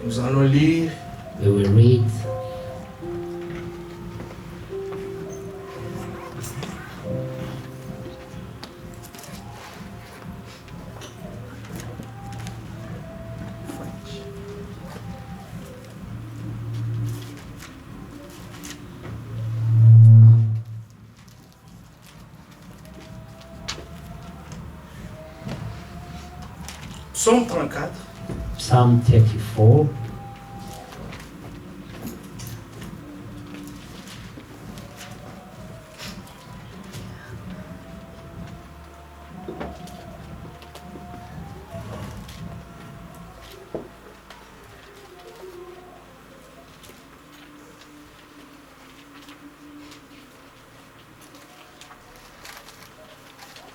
Nous allons lire. We will read Psaume 34. Psalm 34.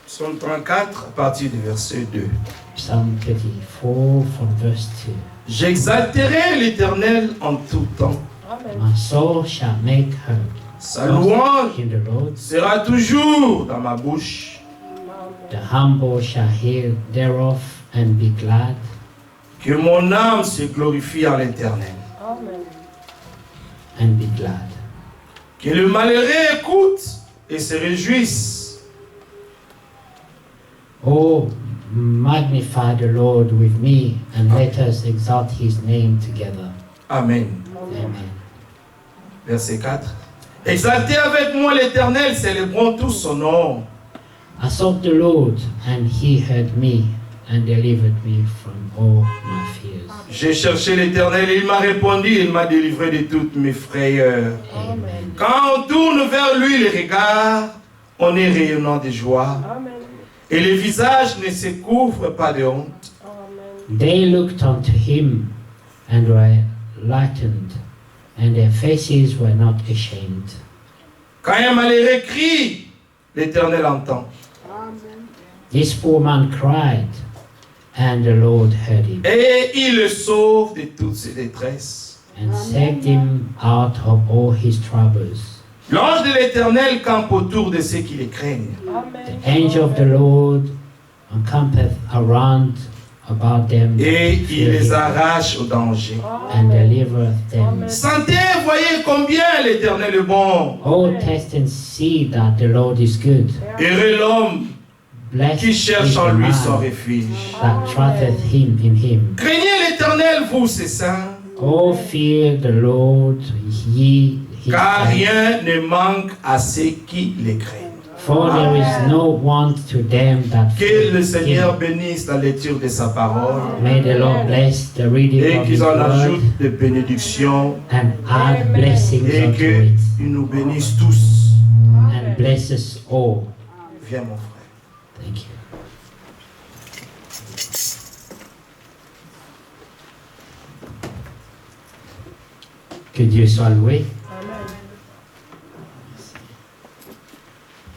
Psaume 34, à partir du verset 2. Psalm 34 from verse 2. J'exalterai l'Éternel en tout temps. My soul shall make her Sa louange in the Lord. sera toujours dans ma bouche. The humble shall hear thereof and be glad. Que mon âme se glorifie en l'Éternel. And be glad. Que le malheureux écoute et se réjouisse. Oh, magnify the Lord with me, and let us exalt his name together. Amen. Amen. Verset 4. Exaltez avec moi l'Éternel, célébrons tous son nom. I sought the Lord, and he heard me, and delivered me from all my fears. J'ai cherché l'Éternel et il m'a répondu, il m'a délivré de toutes mes frayeurs. Amen. Quand on tourne vers lui les regards, on est rayonnant de joie. Et les visages ne se couvrent pas de honte. They looked unto him, and were lightened, and their faces were not ashamed. Quand un malheureux crie, l'Éternel entend. This poor man cried, and the Lord heard him, Et il le sauve de toutes ses détresses. and saved him out of all his troubles. L'ange de l'Éternel campe autour de ceux qui les craignent. The angel of the Lord encampeth around about them that Et il fear les him, arrache au danger. and delivereth them. Sentez, voyez combien l'Éternel est bon. Oh, test and see that the Lord is good. Heureux l'homme Blessed qui is cherche the en lui son man refuge. that trusteth him in him. Craignez l'Éternel, vous, ses saints, Oh, fear the Lord, ye his car saints. rien ne manque à ceux qui les craignent. For there is no want to them that Que fear le Seigneur him. bénisse la lecture de sa parole May the Lord bless the reading et of his qu'ils en word ajoutent des bénédictions and add blessings et unto it, qu'il nous bénisse tous. and bless us all. Viens mon frère. Thank you. Que Dieu soit loué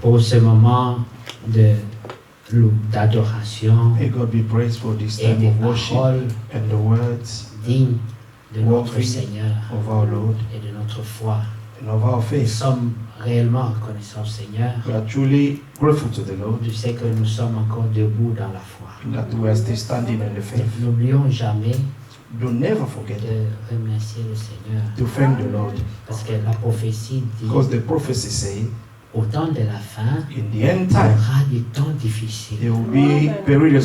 pour ce moment d'adoration May God be praised for this et time des of worship paroles and the words dignes de notre worthy Seigneur of our Lord et de notre foi. and of our Nous faith. sommes réellement reconnaissants, Seigneur. We are truly grateful to the Lord Je sais que nous sommes encore debout dans la foi. that we are still standing in the faith. N'oublions jamais Do never forget de remercier le Seigneur, to thank the Lord, parce que la prophétie dit because the prophecy say au temps de la fin, in the end il y time aura des temps difficiles. there will be perilous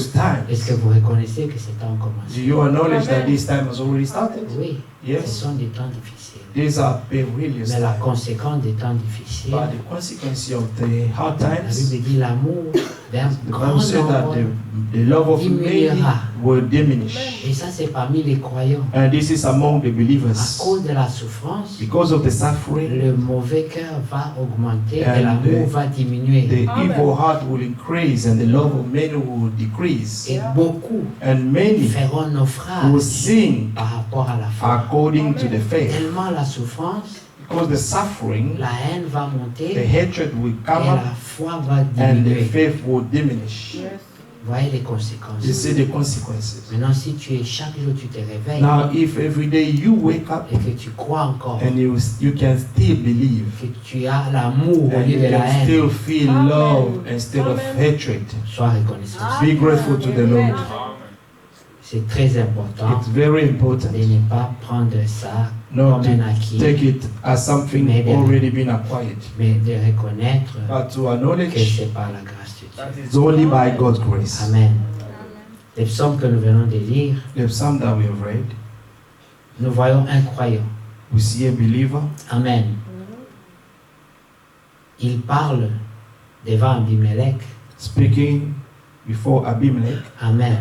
Est-ce que times. vous reconnaissez que ces temps ont Do commencé? you acknowledge that this time has already started? Oui, ce Yes, sont des temps difficiles. these are perilous Mais la times. conséquence des temps difficiles, But the consequence of the hard la times, Bible dit l'amour d'un the grand Bible says that nombre. the love of many diminuera. will diminish. Et ça, c'est parmi les croyants. And this is among the À believers. cause de la souffrance, Because of the suffering, le mauvais cœur va augmenter And et l'amour va diminuer. the evil heart will increase and the love of many will decrease. Et beaucoup And many feront will naufrage sin par rapport à la foi. according to the faith. Tellement la souffrance, Because the suffering, la haine va the monter hatred will et come up la foi va and the diminuer. faith will diminish. Voyez les conséquences. You see the consequences. Maintenant, si chaque jour tu te réveilles Now, if every day you wake up et que tu crois encore and you can still believe que tu as l'amour au and lieu you de la can haine, still feel love instead of hatred, sois reconnaissant. be grateful to the Lord. C'est très important It's very important de ne pas prendre ça not comme un to acquis, take it as something Maybe. already been acquired, mais de reconnaître but to que acknowledge c'est par la grâce de Dieu. that it's only by God's grace. Amen. Les psaumes que nous venons de lire, The psalm that we have read, nous voyons un croyant. we see a believer. Amen. Il parle devant Abimelech. Speaking before Abimelech, Amen.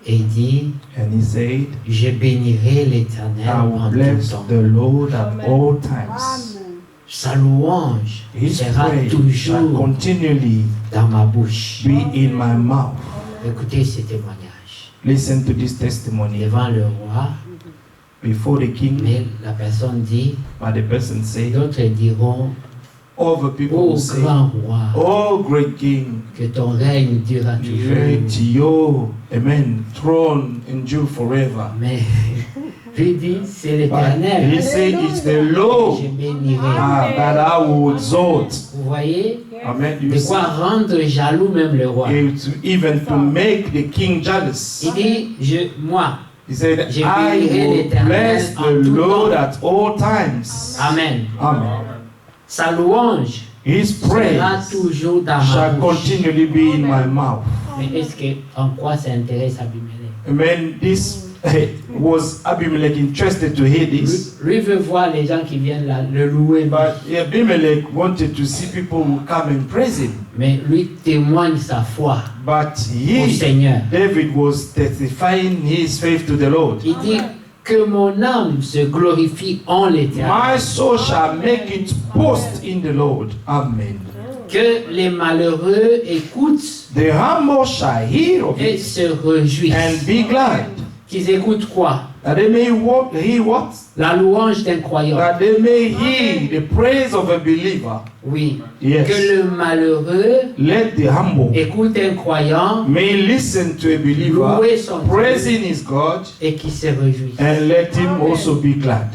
Et il dit, and he said, je bénirai l'Éternel I will en bless tout temps. the Lord at all times. Sa louange His sera praise shall toujours continually dans ma bouche. be in my mouth. Écoutez ce témoignage. Listen to this testimony Devant le roi, before the king, mais la personne dit, but the person said, d'autres diront, other people ô will say, grand roi, oh great king, que ton règne durera great toujours. your, amen, throne endure forever. Mais lui dit, c'est But l'Éternel. he said, it's the Je Lord bénirai. that I will exalt. Vous voyez, Amen. You de see, quoi rendre jaloux même le roi. even to make the king jealous. Il dit, moi, He said, Je I bénirai will l'Éternel bless en the tout Lord temps. at all times. Amen. Amen. Sa louange His sera praise toujours dans ma shall bouche. continually be in my mouth. Mais est-ce que en quoi ça intéresse Abimelech? Amen. This was Abimelech interested to hear this. Lui veut voir les gens qui viennent là, le louer. But Abimelech wanted to see people who come and praise him. Mais lui témoigne sa foi But au he, Seigneur. David, was testifying his faith to the Lord. Il dit que mon âme se glorifie en l'Éternel. My soul shall make its boast in the Lord. Amen. Que les malheureux écoutent The humble shall hear of et it se réjouissent. and be glad. Qu'ils écoutent quoi? That they may hear what? La louange d'un croyant. That they may hear the praise of a believer. Oui. Yes. Que le malheureux Let the humble écoute un croyant may listen to a believer louer son Dieu praising his God et qui se réjouisse. and let him also be glad.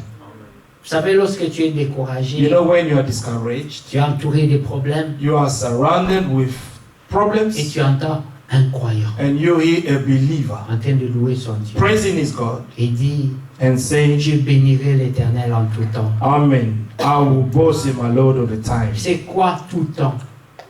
Vous savez, lorsque tu es découragé, You know, when you are discouraged, tu es entouré de problèmes you are surrounded with et problems, tu entends un croyant and you hear a believer en train de louer son Dieu praising his God et dit, and saying, je bénirai l'Éternel en tout temps. Amen. I will boast in my Lord all the time. C'est quoi tout temps?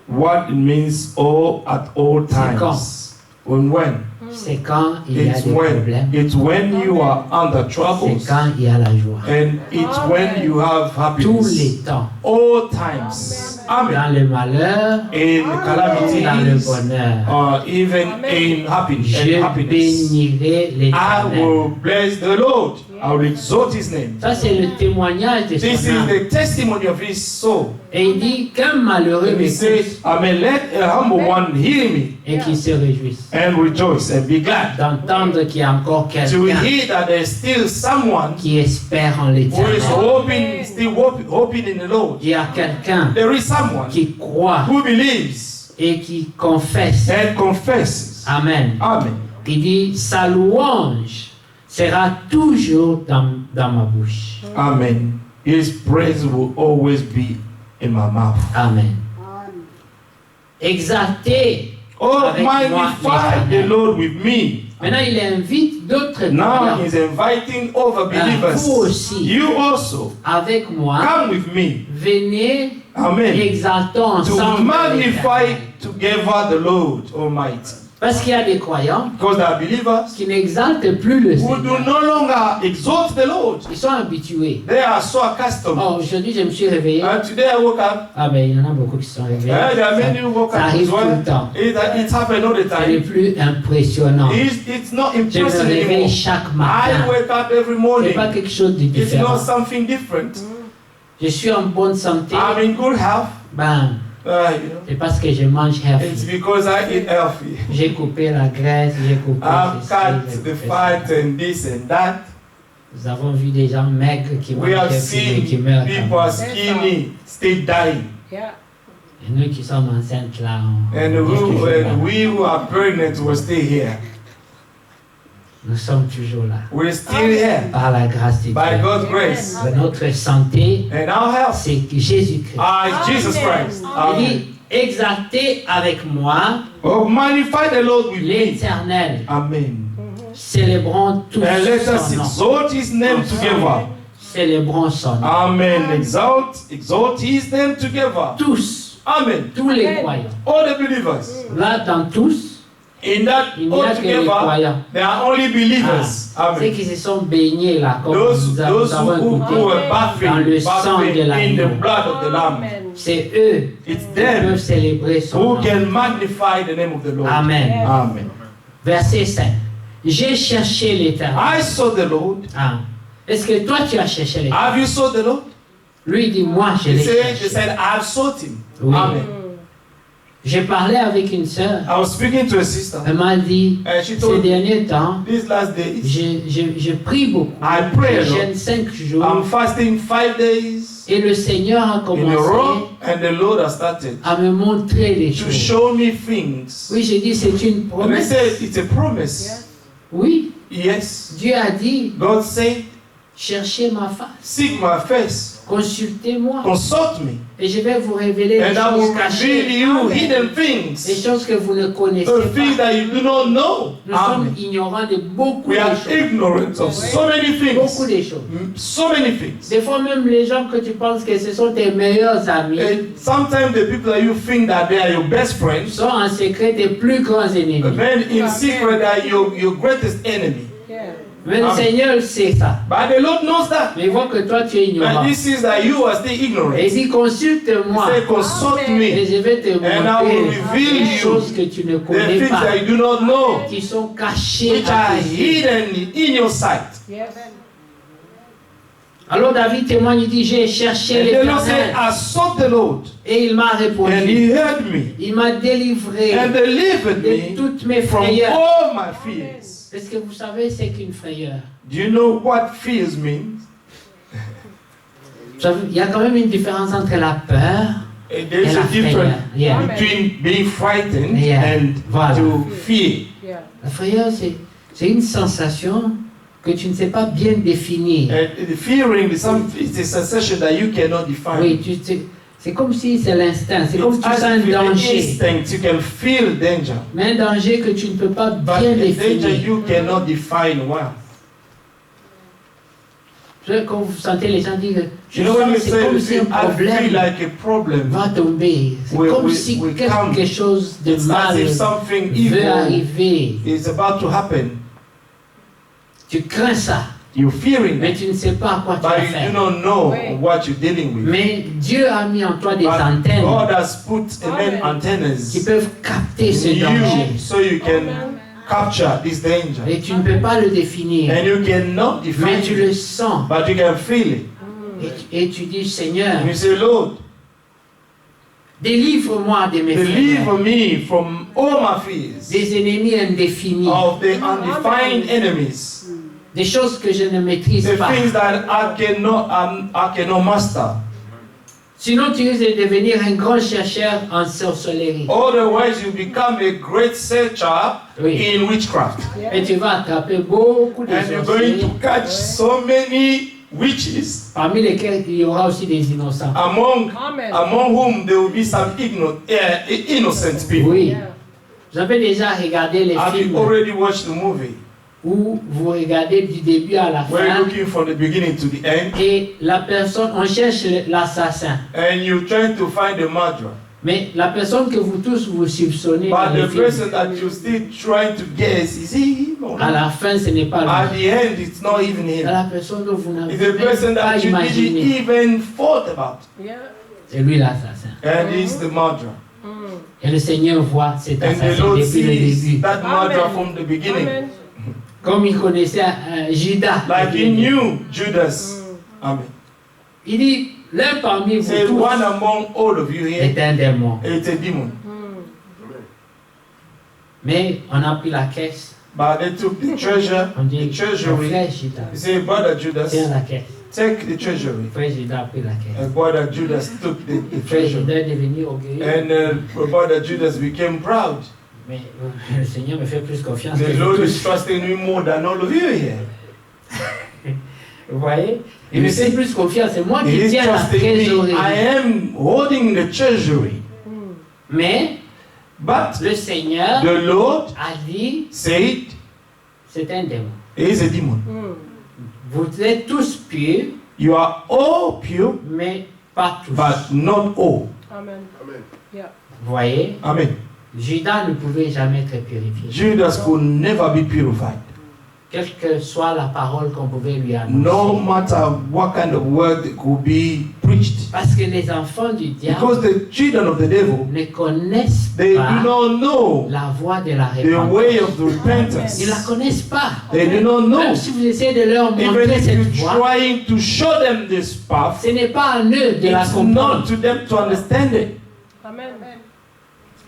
What it means all at all C'est quand? times. When? C'est quand il y a It's des when. problèmes. It's when you are under C'est troubles. quand il y a la joie. And it's when you have Tous les happiness. temps. All times. Amen. Dans le malheur, In dans le calamities, bonheur. or even in happiness. Je bénirai I l'Éternel. will bless the Lord. I will exalt his name. Ça, c'est le témoignage de This son is âme. the testimony of his soul. Et il dit qu'un malheureux And he m'écoute says, Amen. Let a humble one hear me et qu'il se réjouisse. and rejoice and be glad. D'entendre qu'il y a encore To quelqu'un hear that there's still someone qui espère en who is l'Éternel. still hoping in the Lord. Il y a quelqu'un There is someone qui croit who believes et qui confesse. and confesses. Amen. Amen. Il dit, sa louange sera toujours dans ma bouche. Amen. His praise will always be in my mouth. Amen. Exaltez Oh, avec moi magnify the l'Éternel. Lord with me. Maintenant, il invite d'autres Now croyants. he's inviting other Vous believers. aussi, You also avec moi, come with me. venez et Amen. exaltons To ensemble magnify l'Éternel. together the Lord Almighty. Parce qu'il y a des croyants Because there are believers qui n'exaltent plus le who do Seigneur. no longer exalt the Lord. Ils sont habitués. They are so accustomed. Oh, aujourd'hui, je me suis réveillé. And today I woke up. Ah, ben, il y en a beaucoup qui sont réveillés. There are many who woke Ça up as arrive tout well. le temps. It happened all the Ce n'est time. plus impressionnant. It's not Je me impressive réveille anymore. chaque I matin. wake up every Ce morning. n'est pas quelque chose de It's différent. not something different. Je suis en bonne santé. I'm in good health. Ben, You know, c'est parce que je mange it's healthy. because I eat healthy. J'ai coupé la graisse, j'ai coupé I've ceci, cut j'ai the coupé fat ça. and this and that. Nous avons vu des gens maigres qui We mangent have healthy et qui seen meurent. people quand are même. skinny, still dying. Et nous qui sommes enceintes là, on And est toujours là. we who are pregnant will stay here. Nous sommes toujours là. We're still here Par la grâce de by Dieu. God's grace. Notre santé, And our health c'est Jésus-Christ. is Jesus Christ. Il Amen. dit, exaltez avec moi Oh, magnify the Lord with me. l'Éternel. Amen. Célébrons tous And let us son nom. exalt his name together. Célébrons son nom. Amen. Exalt his name together. Tous, Amen. tous les croyants. All the believers. Là, dans tous, In that il n'y a all que les together, croyants. they are only believers. Ceux Amen. qui se sont baignés là, comme Those nous who avons écouté, were dans le sang bathing de in l'agneau. the blood of the Lamb. C'est eux It's qui them peuvent célébrer son who nom. can magnify the name of the Lord. Amen. Amen. Verset 5. J'ai cherché l'Éternel. I saw the Lord. Ah. Est-ce que toi tu as cherché l'Éternel? Have you sought the Lord? Lui dit, moi je He l'ai said, cherché. I've sought him. Oui. Amen. J'ai parlé avec une sœur. I was speaking to a sister. Elle m'a dit, And she ces told me, derniers temps, these last days, je prie beaucoup. I pray a Je lot. jeûne 5 jours. I'm fasting 5 days Et le Seigneur a in a commencé row, and the Lord has started à me montrer les to choses. show me things. Oui, j'ai dit, c'est une And I promesse. said, it's a promise. Oui, Yes. Dieu a dit, God said, cherchez ma face, seek my face, consultez-moi, consult me, et je vais vous révéler and les I will choses reveal cachées, you hidden les things, choses que vous ne connaissez the things pas. that you do not know. Nous sommes Amen. ignorants de beaucoup We de are choses. ignorant of so many Beaucoup things. de choses. So many things. Des fois même les gens que tu penses que ce sont tes meilleurs amis And sometimes the people that you think that they are your best friends, sont en secret tes plus grands ennemis. then in secret they are your greatest enemy. Mais le Amen. Seigneur sait ça. But the Lord knows that. Mais il voit que toi tu es ignorant. And this is that you are still ignorant. Et il dit He consulte-moi said, consult et me, je vais te and I will montrer reveal les you choses que tu ne the connais things pas, that you do not know, qui sont cachées which à are tes yeux. hidden in your sight. Alors David témoigne, il dit, j'ai cherché And the Lord said, l'Éternel I sought the Lord, et il m'a and répondu. he heard me, Il m'a délivré and delivered de me toutes mes from frayeurs. all my fears. Est-ce que vous savez c'est qu'une frayeur? Do you know what fears means? Vous savez, il y a quand même une différence entre la peur And et there's la a difference frayeur. Yeah. between being frightened Yeah. and Voilà. to fear. La frayeur, c'est une sensation que tu ne sais pas bien définir. And the fearing is it's a sensation that you cannot define. Oui, c'est comme si c'est l'instinct, c'est comme si tu It's sens as un if with the danger. instinct you can feel danger, Mais un danger que tu ne peux pas but bien the danger définir. you cannot define well. Quand vous sentez les gens dire, je You know when you sens c'est comme si say, un I feel problème like a problem, va tomber. C'est We- comme we- si we quelque come. chose de it's as mal if something veut evil arriver. is about to happen. Tu crains ça, You're fearing mais it, tu ne sais pas à quoi tu but vas you do faire. not know Oui. what you're dealing with. Mais Dieu a mis en toi des But antennes God has put Amen. qui antennas peuvent capter ce in danger. you so you can capture this danger. Et tu ne peux pas le définir, And you cannot mais define tu it, le sens. but you can feel it. Et tu dis, Seigneur, And you say, Lord, délivre-moi de mes deliver frayeurs, me from all my fears, des ennemis indéfinis, of the undefined enemies, des choses que je ne maîtrise the pas. things that I cannot master. Sinon, tu risques de devenir un grand chercheur en sorcellerie. Otherwise, you become a great searcher Oui. in witchcraft. Et tu vas attraper beaucoup de And you're going sorciers, to catch so many witches, parmi lesquels il y aura aussi des innocents. among whom there will be some innocent people. Oui. Vous avez déjà regardé les Have you films already watched the movie? où vous regardez du début à la Where you're fin looking from the beginning to the end, et la personne, on cherche l'assassin. and you're trying to find the murderer. Mais la personne que vous tous vous soupçonnez dans But les the films, person that you're still trying to guess, is he him or à not? la fin, ce n'est pas At lui. the end, it's not even C'est him. la personne dont vous n'avez It's the person même pas that you didn't imaginé. even thought about. C'est lui l'assassin. And he's the murderer. Et le Seigneur voit cet And the assassin Lord depuis le sees début. that murderer from the beginning. Comme il connaissait Judas. Like he knew Judas. Amen. Il dit, l'un parmi vous Say tous one among all of you here, est un démon. it's a demon. Mais on a pris la caisse. But they took the treasure, On dit, the mon treasury. frère Judas, He said, Brother Judas, tiens la caisse. take the treasury. Frère Judas a pris la caisse. And Brother Judas took the Frère treasury. Judas est devenu orgueilleux. And Brother Judas became proud. Mais le Seigneur me fait plus confiance The que Lord vous is tous. trusting me more than all of you here. Vous voyez? Il You me fait see, plus confiance. C'est moi He qui is tiens la trusting me. trésorerie. I am holding the treasury. Mais But le Seigneur the Lord a dit, said, C'est un démon. It is a demon. Vous êtes tous purs, You are all pure, mais pas tous. but not all. Amen. Yeah. Vous voyez, Amen. Judas ne pouvait jamais être purifié. Judas could never be purified. Quelle que soit la parole qu'on pouvait lui annoncer. No matter what kind of word could be preached. Parce que les enfants du diable Because the children of the devil, ne connaissent they do pas not know la voie de la the way repentance. of the repentance. Ils ne la connaissent pas. They do not know. Même si vous essayez de leur Even montrer if cette you're voie, trying to show them this path, ce n'est pas à eux de la it's not comprendre. to them to understand it. Amen.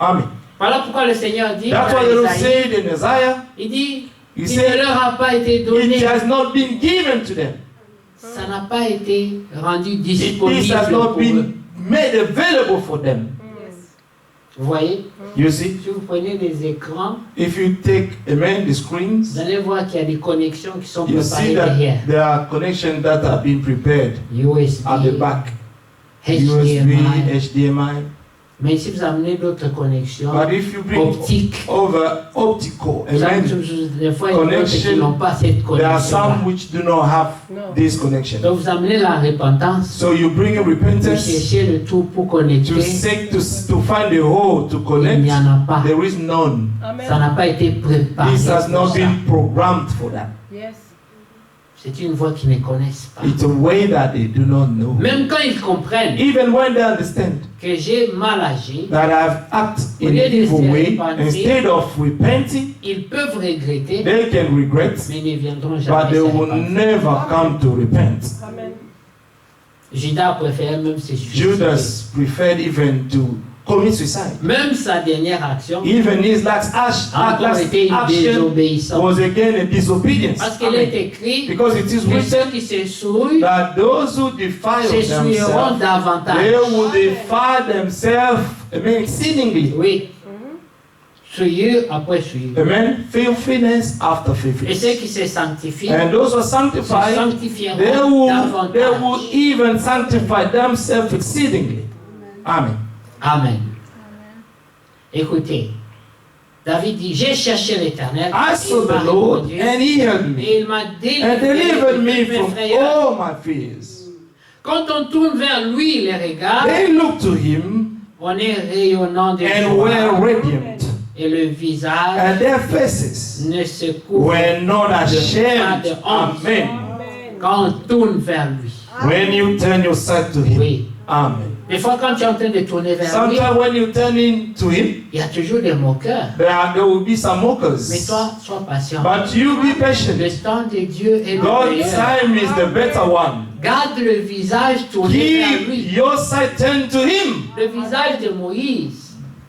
Amen. Voilà pourquoi le Seigneur dit, That's dans why the Lord Isaïe, said in Isaiah, il dit, He il said, ne leur a pas été donné, it has not been given to them. ça n'a pas été rendu This disponible has not pour eux. been made available for them. Vous voyez, You see, si vous prenez des écrans, if you take, amen, the vous screens, allez voir qu'il y a des connexions qui sont you see préparées that derrière. there are connections that have been prepared USB, at the back. HDMI. USB, HDMI. Mais si vous amenez d'autres connexions But if you bring optiques, over optical, vous savez, amen, des fois il y a d'autres qui n'ont pas cette there are connexion. some which do not have this connection. Donc vous amenez la repentance, So you bring a vous repentance cherchez le tout pour to connecter, seek to find a hole to il connect. n'y en a pas. There is none. Ça n'a pas été préparé This has pour not ça. been programmed for that. Yes. C'est une voie qu'ils ne connaissent pas. It's a way that they do not know. Même quand ils comprennent Even when they understand que j'ai mal agi, that I've acted in an evil way, instead of repenting, ils peuvent regretter, they can regret, mais ne viendront but jamais they se will repentir. never come to repent. Amen. Judas préférait même se suicider. Judas preferred even to commit suicide. Même sa dernière action Even his last encore été une action désobéissance. was again a disobedience. Parce qu'il est écrit Because it is que written ceux qui se souillent that those who defile se souilleront themselves, davantage. they will defile themselves, exceedingly. Oui. Souillure après souillure. Amen. Filthiness after Et filthiness. ceux qui se sanctifient And those who are se sanctified, sanctifieront they will davantage. even sanctify themselves exceedingly. Amen. Amen. Écoutez, David dit, j'ai cherché l'Éternel, I il saw m'a the Lord, répondu, and He heard me, et il m'a and délivré delivered de me toutes mes from frayeurs. all my fears. Quand on tourne vers lui les regards, They looked to Him on est rayonnant de and joie, were radiant, et le visage and their faces ne se couvre were not pas ashamed. de honte. Amen. Quand on tourne vers lui. When you turn your sight to Him. Oui. Amen. Des fois, quand tu es en train de tourner vers lui, Sometimes when you turn in to Him, il y a toujours des moqueurs. there will be some Mais mockers. toi, sois patient. But you be patient. Le temps de Dieu est le God's meilleur. time is the better one. Garde le visage tourné vers lui. Keep your sight turned to Him. Le visage de Moïse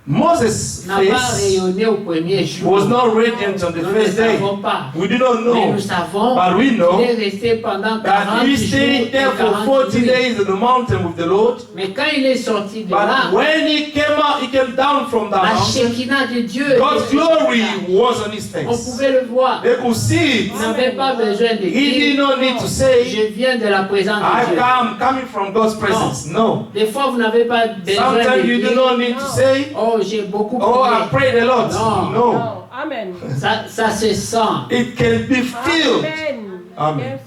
Moses' n'a pas face rayonné au premier jour. was not radiant on the Nous ne first day. savons pas. We do not Mais know. nous savons But we know qu'il est resté pendant 40 that he jours stayed et there for 40 40 nuits. days in the mountain with the Lord. Mais quand il est sorti de là, But when he came out, he came down from the la mountain. Shekinah de Dieu God's était sur glory lui. was on his On face. pouvait le voir. They could see it. Il n'avait pas besoin de He did dire, not need to say, je viens de la présence I de Dieu. come coming from God's presence. No. Des fois, vous n'avez pas besoin de Sometimes you do not dire, need to say, oh, j'ai beaucoup oh, I prié. pray the Lord. No. No. No. Amen. Ça se sent. It can be filled. Amen. Amen. Yes.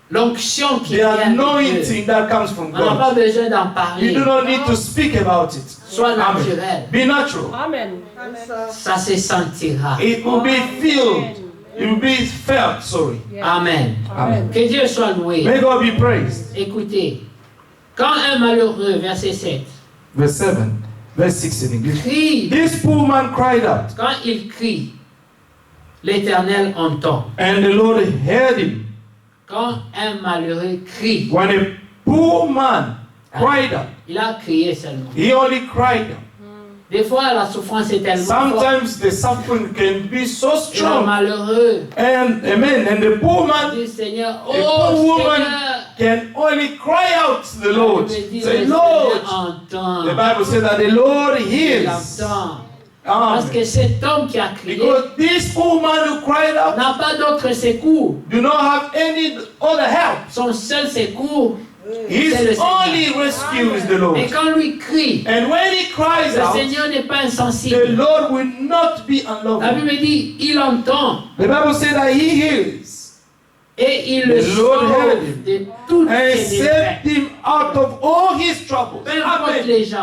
L'onction qui The vient de Dieu. anointing that comes from On n'a pas God. besoin d'en You parler. do not need to speak about it. Sois Amen. naturel. Be natural. Amen. Ça se sentira. It will be filled. It will be felt. Sorry. Yes. Amen. Amen. Que Dieu soit loué. May God be praised. Écoutez, quand un malheureux, verset 7, Verse 7. Verse 6 in English. crie, This poor man cried out, quand il crie, l'Éternel entend. and the Lord heard him. Quand un malheureux crie, When a poor man cried out, il a crié seulement. he only cried out. Des fois, la souffrance est tellement forte. Sometimes the suffering can be so Et le strong. malheureux And amen. And the poor man dit, Seigneur, A oh poor woman Seigneur. can only cry out to the Lord. Il me dit, Say, le Lord. Seigneur entend. The Bible says that the Lord Il hears. entend. Parce Amen. que cet homme qui a crié Because this poor man who cried out n'a pas d'autre secours. do not have any other help. Son seul secours, His C'est le Seigneur. only rescue is the Lord. Et quand lui crie, And when he cries le out, Seigneur n'est pas the insensible. Lord will not be La unloving. Bible dit, il entend The Bible says that he hears et il le The Lord heard sauve him. de toutes and ses saved défaites. him out of all his troubles. Peu importe Amen. les gens,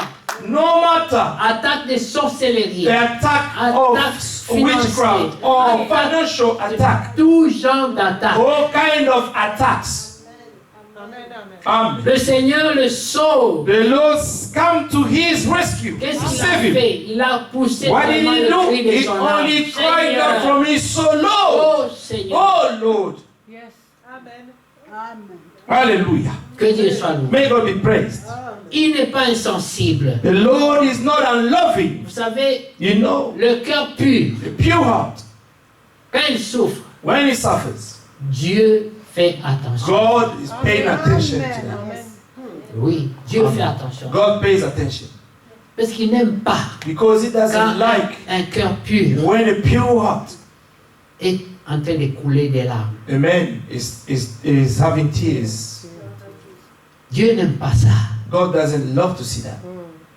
No matter attaque de sorcellerie, the attack Attack of witchcraft financier, or attack- financial attack, tout genre d'attaque. all kind of attacks. Amen. Le Seigneur le sauve. The Lord come to his rescue. Qu'est-ce to qu'il a save him. fait? Il a poussé What did vraiment he le do? cri de He son âme. only cried Seigneur, out from his soul, Lord. oh Seigneur, Oh Lord. Yes. Amen. Hallelujah. que Dieu soit loué. May God be praised. Il n'est pas insensible. The Lord is not unloving. Vous savez, You know, le cœur pur, the pure heart, quand il souffre, when he suffers, Dieu fait attention. God is paying attention to that. Amen. Oui, Dieu fait attention. God pays attention. Parce qu'il n'aime pas Because he quand doesn't like un cœur pur when a pure heart, est en train de couler des larmes. a man is having tears. Dieu n'aime pas ça. God doesn't love to see that.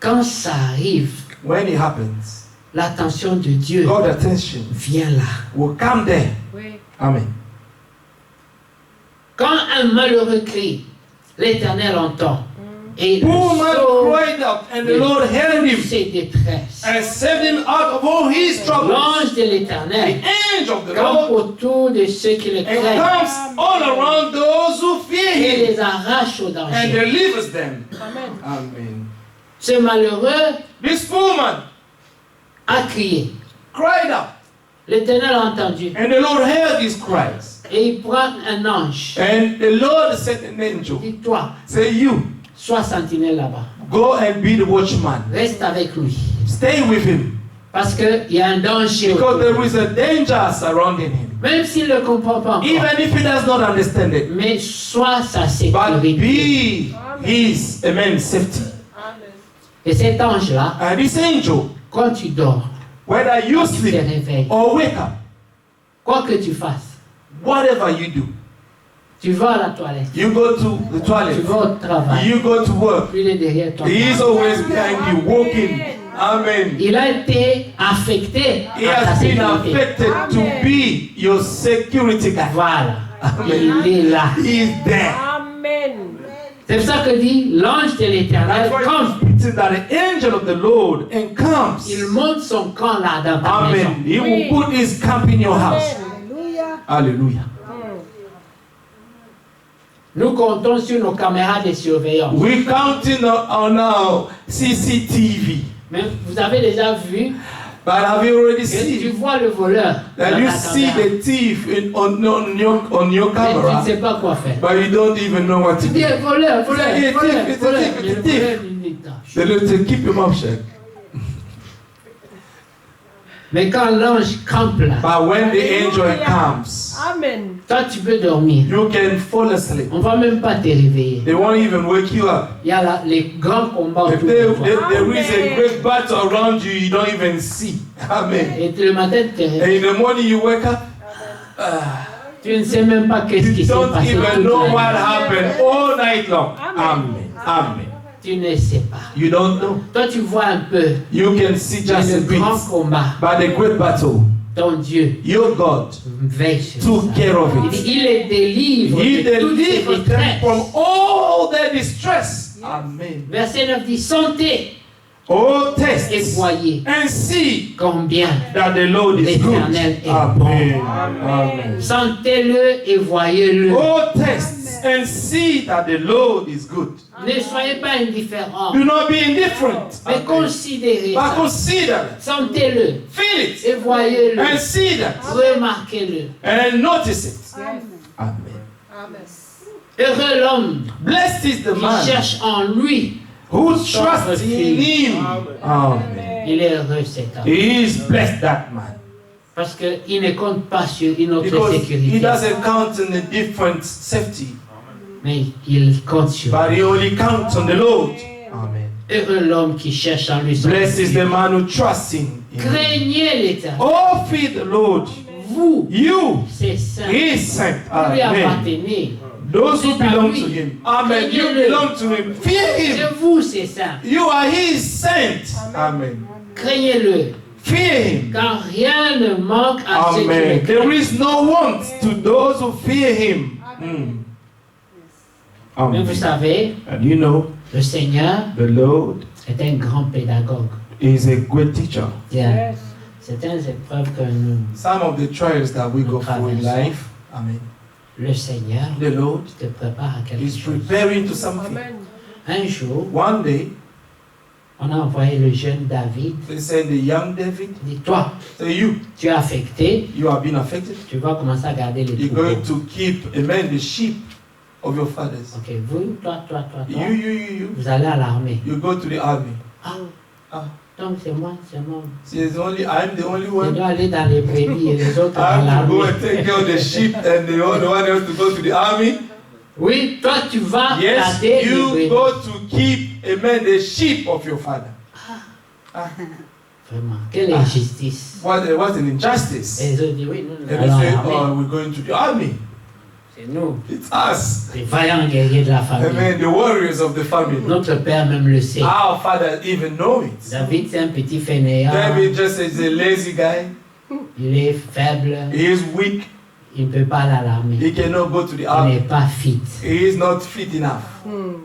Quand ça arrive, When it happens, l'attention de Dieu God's attention vient là. will come there. Oui. Amen. Quand un malheureux crie, l'Éternel entend. Et il Poor man sauve cried out, and the Lord heard him ses détresses. and saved him out of all his troubles. L'ange de The l'Éternel angel of the campe Lord autour de ceux qui le and craignent comes all around those who fear et him les arrache au and danger. delivers them. Amen. Amen. Ce malheureux This poor man a crié. cried out, L'Éternel a entendu. and the Lord heard his cries. Et il prend un ange. And the Lord sent an angel. Il dit, toi, Say, you, sois sentinelle là-bas. go and be the watchman. Reste avec lui. Stay with him. Parce qu'il y a un danger. Because autour. there is a danger surrounding him. Même s'il ne comprend pas encore. Even if he does not understand it. Mais sois sa But sécurité. be his, amen, safety. Amen. Et cet ange-là, And this angel, quand tu dors, whether you quand tu te sleep réveilles, or wake up, quoi que tu fasses, whatever you do, tu vas à la toilette, you go to the tu toilet, vas au travail, you go to work. il est derrière toi. He is always behind you, walking. Amen. Il a été affecté He à ta has been sécurité. affected to be your security guard. Voilà. Amen. Il est là. He is there. Amen. C'est pour ça que dit l'ange de l'Éternel, That's why quand it's written that the angel of the Lord encamps. il monte son camp là dans ta maison, Amen. He will put his camp in your house. Hallelujah. nous comptons sur nos caméras de surveillance. We're counting on our CCTV. Mais vous avez déjà vu But have you already que tu seen vois le voleur dans that you ta see caméra, the thief on your mais tu ne camera, sais pas quoi faire. but you don't even know what to Tu dis do? voleur, voleur, It's a voleur, thief, voleur. it's a Mais le thief. voleur, il dit, The Lord said, keep your mouth shut. mais quand l'ange campe là, But when the angel Hallelujah. comes, Amen. toi tu peux dormir. you can fall asleep. On ne va même pas te réveiller. They won't even wake you up. Il y a là, les grands combats If autour de toi. there is a great battle around you, you don't even see. Amen. Et le matin, tu te And réveilles. in the morning you wake up, Tu ne sais même pas qu'est-ce qui you s'est don't passé even toute know la what nuit. happened all night long. Amen. Amen. Tu ne sais pas. You don't know. Toi, tu vois un peu You can see just le a bit. grand combat. But the great battle, Ton Dieu your God veille sur took ça. care of Il it. dit, il les délivre He de toutes ces delivered them détresses. from all their distress. Amen. Verset 9 dit, sentez Oh, et test voyez and see combien. that the Lord is good. L'Éternel est Amen. Amen. Sentez-le et voyez-le. Oh, test and see that the Lord is good. Ne soyez pas indifférents, Do not be indifferent, mais considérez but ça. consider it, Sentez-le feel it, et voyez-le. and see that, Remarquez-le. and notice it. Yes. Amen. Amen. Heureux l'homme Blessed is the qui man cherche en lui. who trusts in him. Amen. Il est heureux cet homme. He is blessed, that man. Parce qu'il ne compte pas sur une autre Because he sécurité. doesn't count on a different safety, Mais il compte sur but lui. he only counts on the Lord. Amen. Heureux l'homme qui cherche en lui son Blessed is the refuge. man who trusts in him. Craignez l'Éternel. Oh, fear the Lord, vous, You, c'est saint. He is saint. Vous lui Amen. appartenez. Those who C'est à belong lui. to Him. Amen. You Craignez-le. belong to Him. Fear Him. C'est vous, c'est saint. You are His saint. Amen. Craignez-le. Fear Him. Car rien ne manque à ceux qui Amen. le There craignent. is no want to those who fear Him. Mais vous Amen. savez, And you know, le Seigneur the Lord est un grand pédagogue. is a great teacher. Yes. Certaines épreuves que nous, Some of the trials that we go through in life, amen, le Seigneur the Lord te prépare à quelque is chose. preparing to something. Amen. Un jour, One day, on a envoyé le jeune David. they send the young David, Dit, toi, say you tu es affecté, have been affected. tu vas commencer à garder les You're going troupeaux. to keep, amen, the sheep of your fathers. Ok, vous, toi, You, vous allez à l'armée. you go to the army. Ah, donc c'est moi. I'm the only Je one. dois aller dans les brebis et les autres I dans have to go and l'armée. take care of the sheep and the other one else to go to the army. Oui, toi, tu vas Yes, garder les you brebis. go to keep, amen, the sheep of your father. Vraiment, quelle injustice. What an injustice. Et ils ont dit, oui, nous, nous And allons they à say, l'armée. oh, we're going to the army. C'est nous, It's us. les vaillants guerriers de la famille. Amen. The warriors of the family. Notre père même le sait. Our father even know it. David, c'est un petit fainéant. David just is a lazy guy. Il est faible. He is weak. Il ne peut pas aller à l'armée. He cannot go to the Il n'est army. pas fit. He is not fit enough.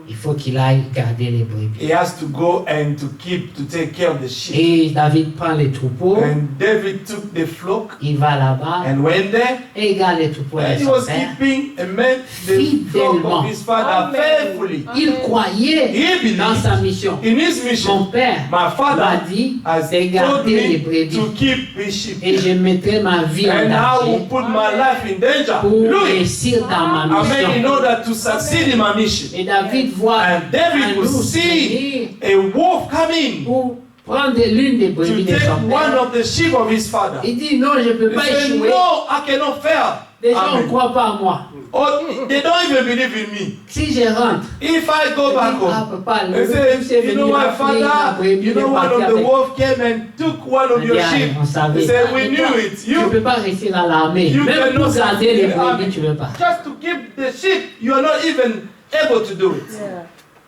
Il faut qu'il aille garder les brebis. He has to go and to take care of the sheep. Et David prend les troupeaux. And David took the flock Il va là-bas and went there. et il garde les troupeaux And de he son was père. keeping, amen, the flock Fidèlement. of his father Amen. faithfully. Il croyait He dans believed sa mission. in his mission. Mon père My m'a father dit has de told garder les me brebis. to keep his sheep. Et je mettrai ma vie en And I will danger put my life in danger. pour Louis. réussir dans ma Amen. In mission. order to succeed in my mission. Et David voit And David un will ours see venir a wolf coming pour prendre l'une des to brebis de take son one père. of the sheep of his father. Il dit non, je ne peux He pas said, échouer. no, I cannot fail. Les gens ne Amen. croient pas à moi. Oh, they don't even believe in me. Si je rentre, If I go back ah, home, papa, they le say, c'est you venu know what, rappeler la father, brebis you de know one partir of the avec. wolf came and took one of On your dit, ah, sheep. on savait. They said, Ah, we mais knew toi, it. Tu ne peux You, pas rester dans l'armée. You Même cannot pour garder les succeed in the army. brebis, tu ne veux pas. just to keep the sheep, you are not even able to do it. Yeah.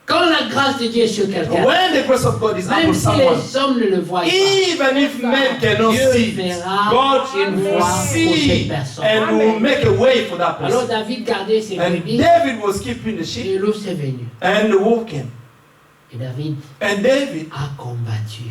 Quand la grâce de Dieu est sur quelqu'un, When the grace of God is même upon si someone, les hommes ne le voient pas, even if men cannot Dieu see, fera God une will voie pour cette see personne. and will make a way for that Alors person. David gardait ses And brebis David was keeping the sheep, et l'ours est venu. and the wolf came. Et David And David a combattu.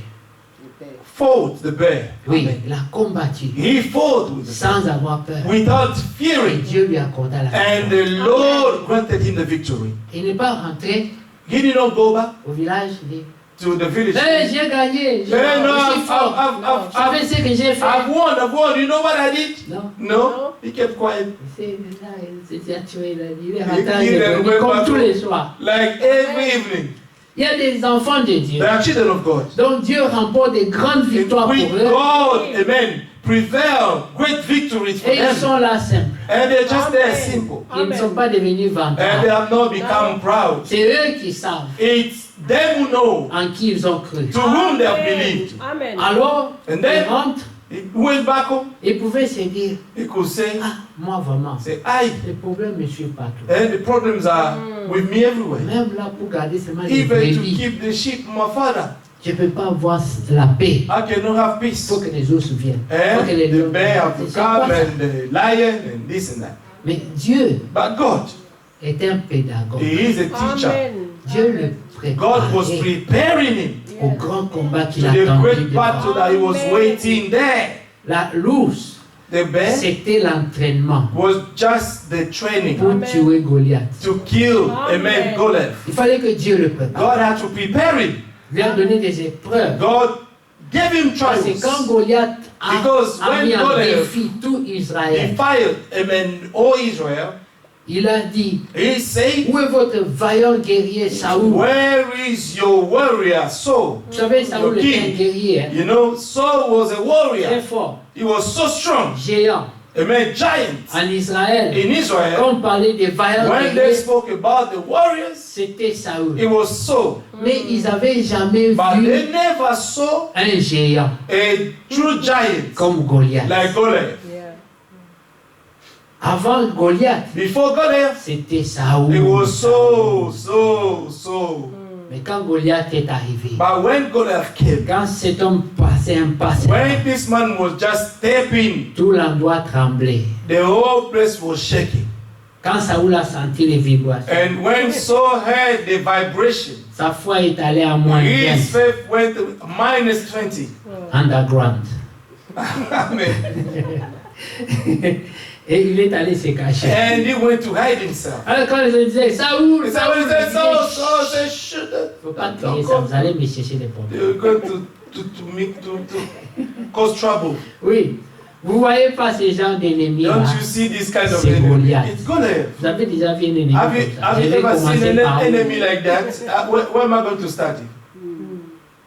fought the bear. Oui, Amen. il a combattu He fought with the sans avoir peur. without Et fearing. Dieu lui accorda la And victoire. the Lord granted him the victory. Il n'est pas rentré He did not go back au village. Il dit, to the village. hey, j'ai gagné. Je Hey, no, suis fort. Vous savez ce que j'ai fait? I've won. You know what I did? Non. No, he kept quiet. Il s'est tué. Il est Il rentré à dit, l'église il comme va tous pas- les soirs. Like every evening. Il y a des enfants de Dieu. They are children of God. Donc Dieu remporte des grandes And victoires with pour eux. God, amen, prevail great victories for Et ils them. sont là simples. And they're just there Amen. simple. Ils ne sont pas devenus And they vantards. have not become proud. C'est eux qui savent It's them who know en qui ils ont cru. to whom they have believed. Amen. Alors, And ils then rentrent, he went back home. ils pouvaient se dire, He could say, ah, moi vraiment, say, I. les problèmes me suivent partout. And the problems are with me everywhere. Même là, pour garder seulement les Even to brebis, keep the sheep, my father, je ne peux pas avoir la paix. I cannot have Il peace. faut que les ours viennent. Il faut que les And the lions bear have to viennent. C'est quoi come ça? and the lion and this and that. Mais Dieu But God, est un pédagogue. He is a teacher. Amen. Dieu le God was préparait preparing him au grand combat to qu'il the attendait great devant. battle that he was waiting there. L'ours, The bear c'était l'entraînement was just the training pour Amen. tuer Goliath. to kill Amen. amen, Goliath. Il fallait que Dieu le prépare. God had to prepare him. Lui a donné des épreuves. God gave him Parce que quand trials. Goliath Because a when mis en Goliath défi tout Israël, defied amen, all Israel, il a dit, he said, où est votre vaillant guerrier Saoul? where is your warrior Saul? Vous savez, Saoul Your était un king. guerrier, hein, You know, Saul was a très warrior. fort, He was so strong. géant. Amen, giant. En Israël, In Israel, quand on parlait des vaillants when they guerriers, spoke about the warriors, c'était Saoul. it was Saul. Mais ils n'avaient jamais But vu they never saw un géant a true giant comme Goliath. like Goliath. Yeah. Avant Goliath, Before Goliath, c'était it Saoul. was so. Mais quand Goliath est arrivé, But when Goliath came, quand cet homme passait un pas, when this man was just stepping, tout l'endroit tremblait. the whole place was shaking. Quand Saoul a senti les vibrations, And when Saul heard the vibration, sa foi est allée à moins his 20, faith went to -20. underground. Amen. Et il est allé se cacher. And he went to hide himself. Alors quand les gens disaient Saoul, He said, Saoul, when he said, Saul, il Saul disait, said, shut up. faut pas Don't crier ça, go. vous allez me chercher des problèmes. You're going to cause trouble. Oui, vous voyez pas ces gens d'ennemis là. Don't you see this kind of C'est enemy? Goliath. It's Goliath. Vous avez déjà vu un ennemi Have comme you, ça. have Je you vais ever seen commencer par an où? enemy like that? Where am I going to start it?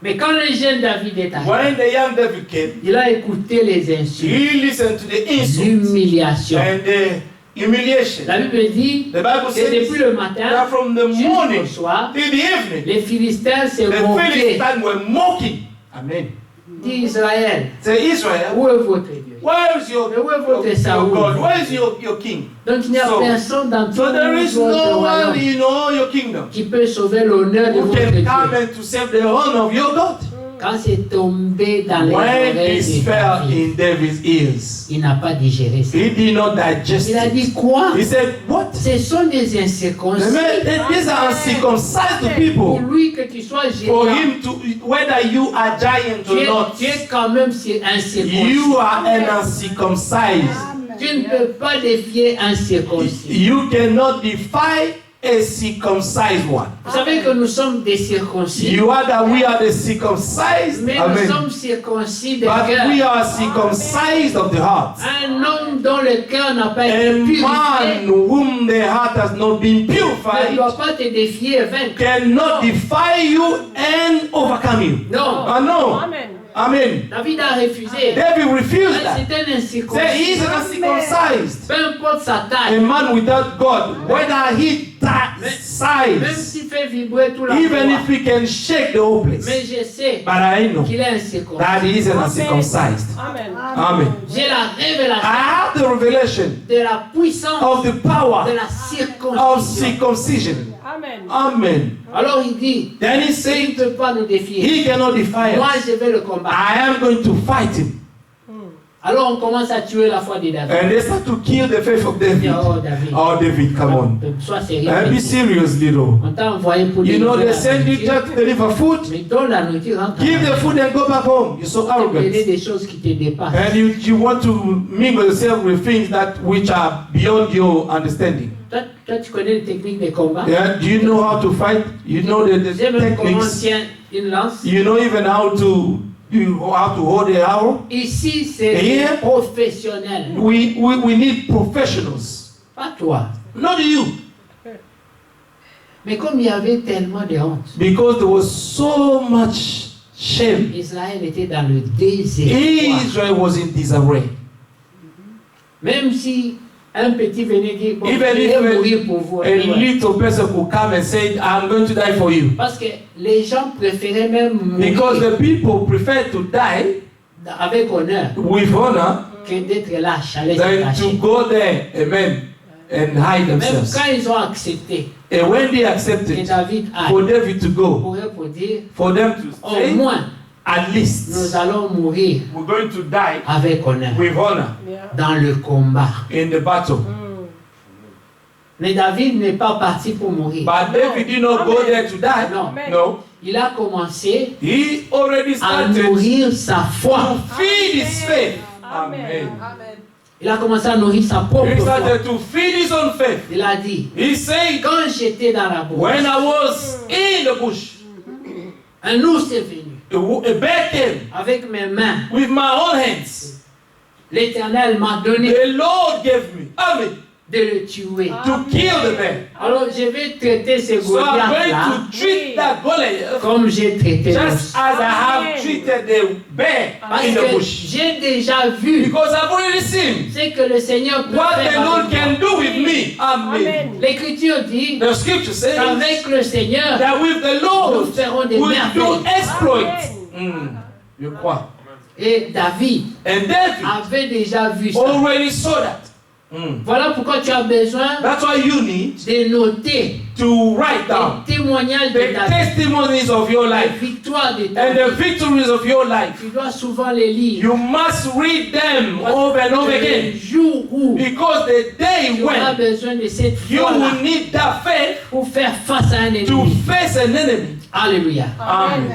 Mais quand le jeune David est arrivé, When the young David came, il a écouté les insultes, he listened to the insults l'humiliation. and the humiliation. La Bible dit The Bible que says depuis le that matin from the morning jusqu'au soir, till the evening, les Philistins se the moquaient Philistines were mocking. Amen. d'Israël. Say, Israel, Où est votre Dieu? where is your, Mais où est votre your Saoul? God? Where is your king? Donc il n'y a So- personne dans tout So there is votre no one royaume in all your kingdom qui peut sauver l'honneur de who votre can Dieu. come and to save the honor of your God. Quand c'est tombé dans les When oreilles this de fell David, in David's ears, il n'a pas digéré ça. he did not digest Il a it. dit quoi? He said, what? Ce sont des The incirconcis. man, these are uncircumcised Pour people. lui que tu sois For géant, him to, whether you are giant or not, tu es quand même incirconcis. you are an uncircumcised. Tu ne peux pas défier un circoncis. You cannot defy a circumcised one. Vous savez que nous sommes des circoncis, You are that we are the circumcised. mais nous Amen. sommes circoncis de But we cœur. are circumcised of the heart. Un homme dont le cœur n'a pas A été purifié man whom the heart has not been ne purified doit pas te défier et vaincre. cannot defy you and overcome you. Non, Ah no. Amen. Amen. David a refusé. David refused that. C'est un Say incirconcis. he's an uncircumcised. Peu importe sa A taille, man without God, whether he that même size, s'il fait vibrer tout la even foi. if he can shake the whole place. Mais je sais But I know qu'il est incirconcis. that he is an uncircumcised. Amen. Amen. J'ai la révélation I have the revelation de la puissance of the power de la of circoncision. circumcision. Amen. Amen. Alors il dit, Then he il ne said, peut pas nous défier. he cannot defy Moi us. je vais le combattre. I am going to fight him. Alors on commence à tuer la foi de David. And they start to kill the faith of David. Oh David, Oh, David, come on. sois sérieux. And be serious, little. On t'a envoyé pour You know, délivrer they la send you nourriture. just to deliver food. Mais donne la nourriture, rentre. Give the food and go back home. You're so Te donner arrogant. des choses qui te dépassent. And you want to mingle yourself with things that which are beyond your understanding. Toi, tu connais les techniques de combat. Yeah? Do you know how to fight? You know the Tu sais même comment on techniques. tient une lance. You know even how to hold the arrow. Ici, c'est Here, professionnel. we need professionals. Pas toi. Not you. Mais comme il y avait tellement de honte, Because there was so much shame. Israël était dans le désespoir. Israel was in disarray. Même si un petit venait dire, bon, je Even vais if mourir pour vous. a little person could come and say, I'm going to die for you. Parce que les gens préféraient même Because mourir the people prefer to die avec honneur with honor que d'être là, chalet se than to cacher. go there, amen, and hide Même themselves. quand ils ont accepté And when they que accepted David for aille, David to go, pour dire, for them to au say, moins, at nous least allons mourir we're going to die avec honneur with honor Yeah. dans le combat. in the battle. Mais David n'est pas parti pour mourir. But David did not go there to die. Non. No. Il a commencé He already à started nourrir sa foi. to feed his faith. Amen. Amen. Amen. Il a commencé à nourrir sa propre He foi. started to feed his own faith. Il a dit, He said, quand j'étais dans la bourse, when I was in the bush, un ours est venu a bear came avec mes mains. with my own hands. L'Éternel m'a donné The Lord gave me, amen, de le tuer. to kill the bear. Alors je vais traiter ce So I'm Goliath-là going to treat that Goliath comme j'ai traité just l'ours. as I have treated the bear Parce in the que bush. j'ai déjà vu Because I've already seen ce que le Seigneur peut what the faire. Lord avec moi. can do with me. Amen. Amen. L'Écriture dit The scripture says qu'avec le Seigneur, that with the nous Lord ferons des we'll do merveilles. exploits. Je crois. Et David And David avait déjà vu ça. already saw that. Voilà pourquoi tu as besoin That's why you need de noter to write down les témoignages de the ta vie, testimonies of your les life victoires de ta and the vie. victories of your life. Tu dois souvent les lire. You must read them over and over Le again, jour où because the day tu auras when besoin de cette you foi will need that faith pour faire face à un to ennemi. face an enemy. Alléluia. Amen.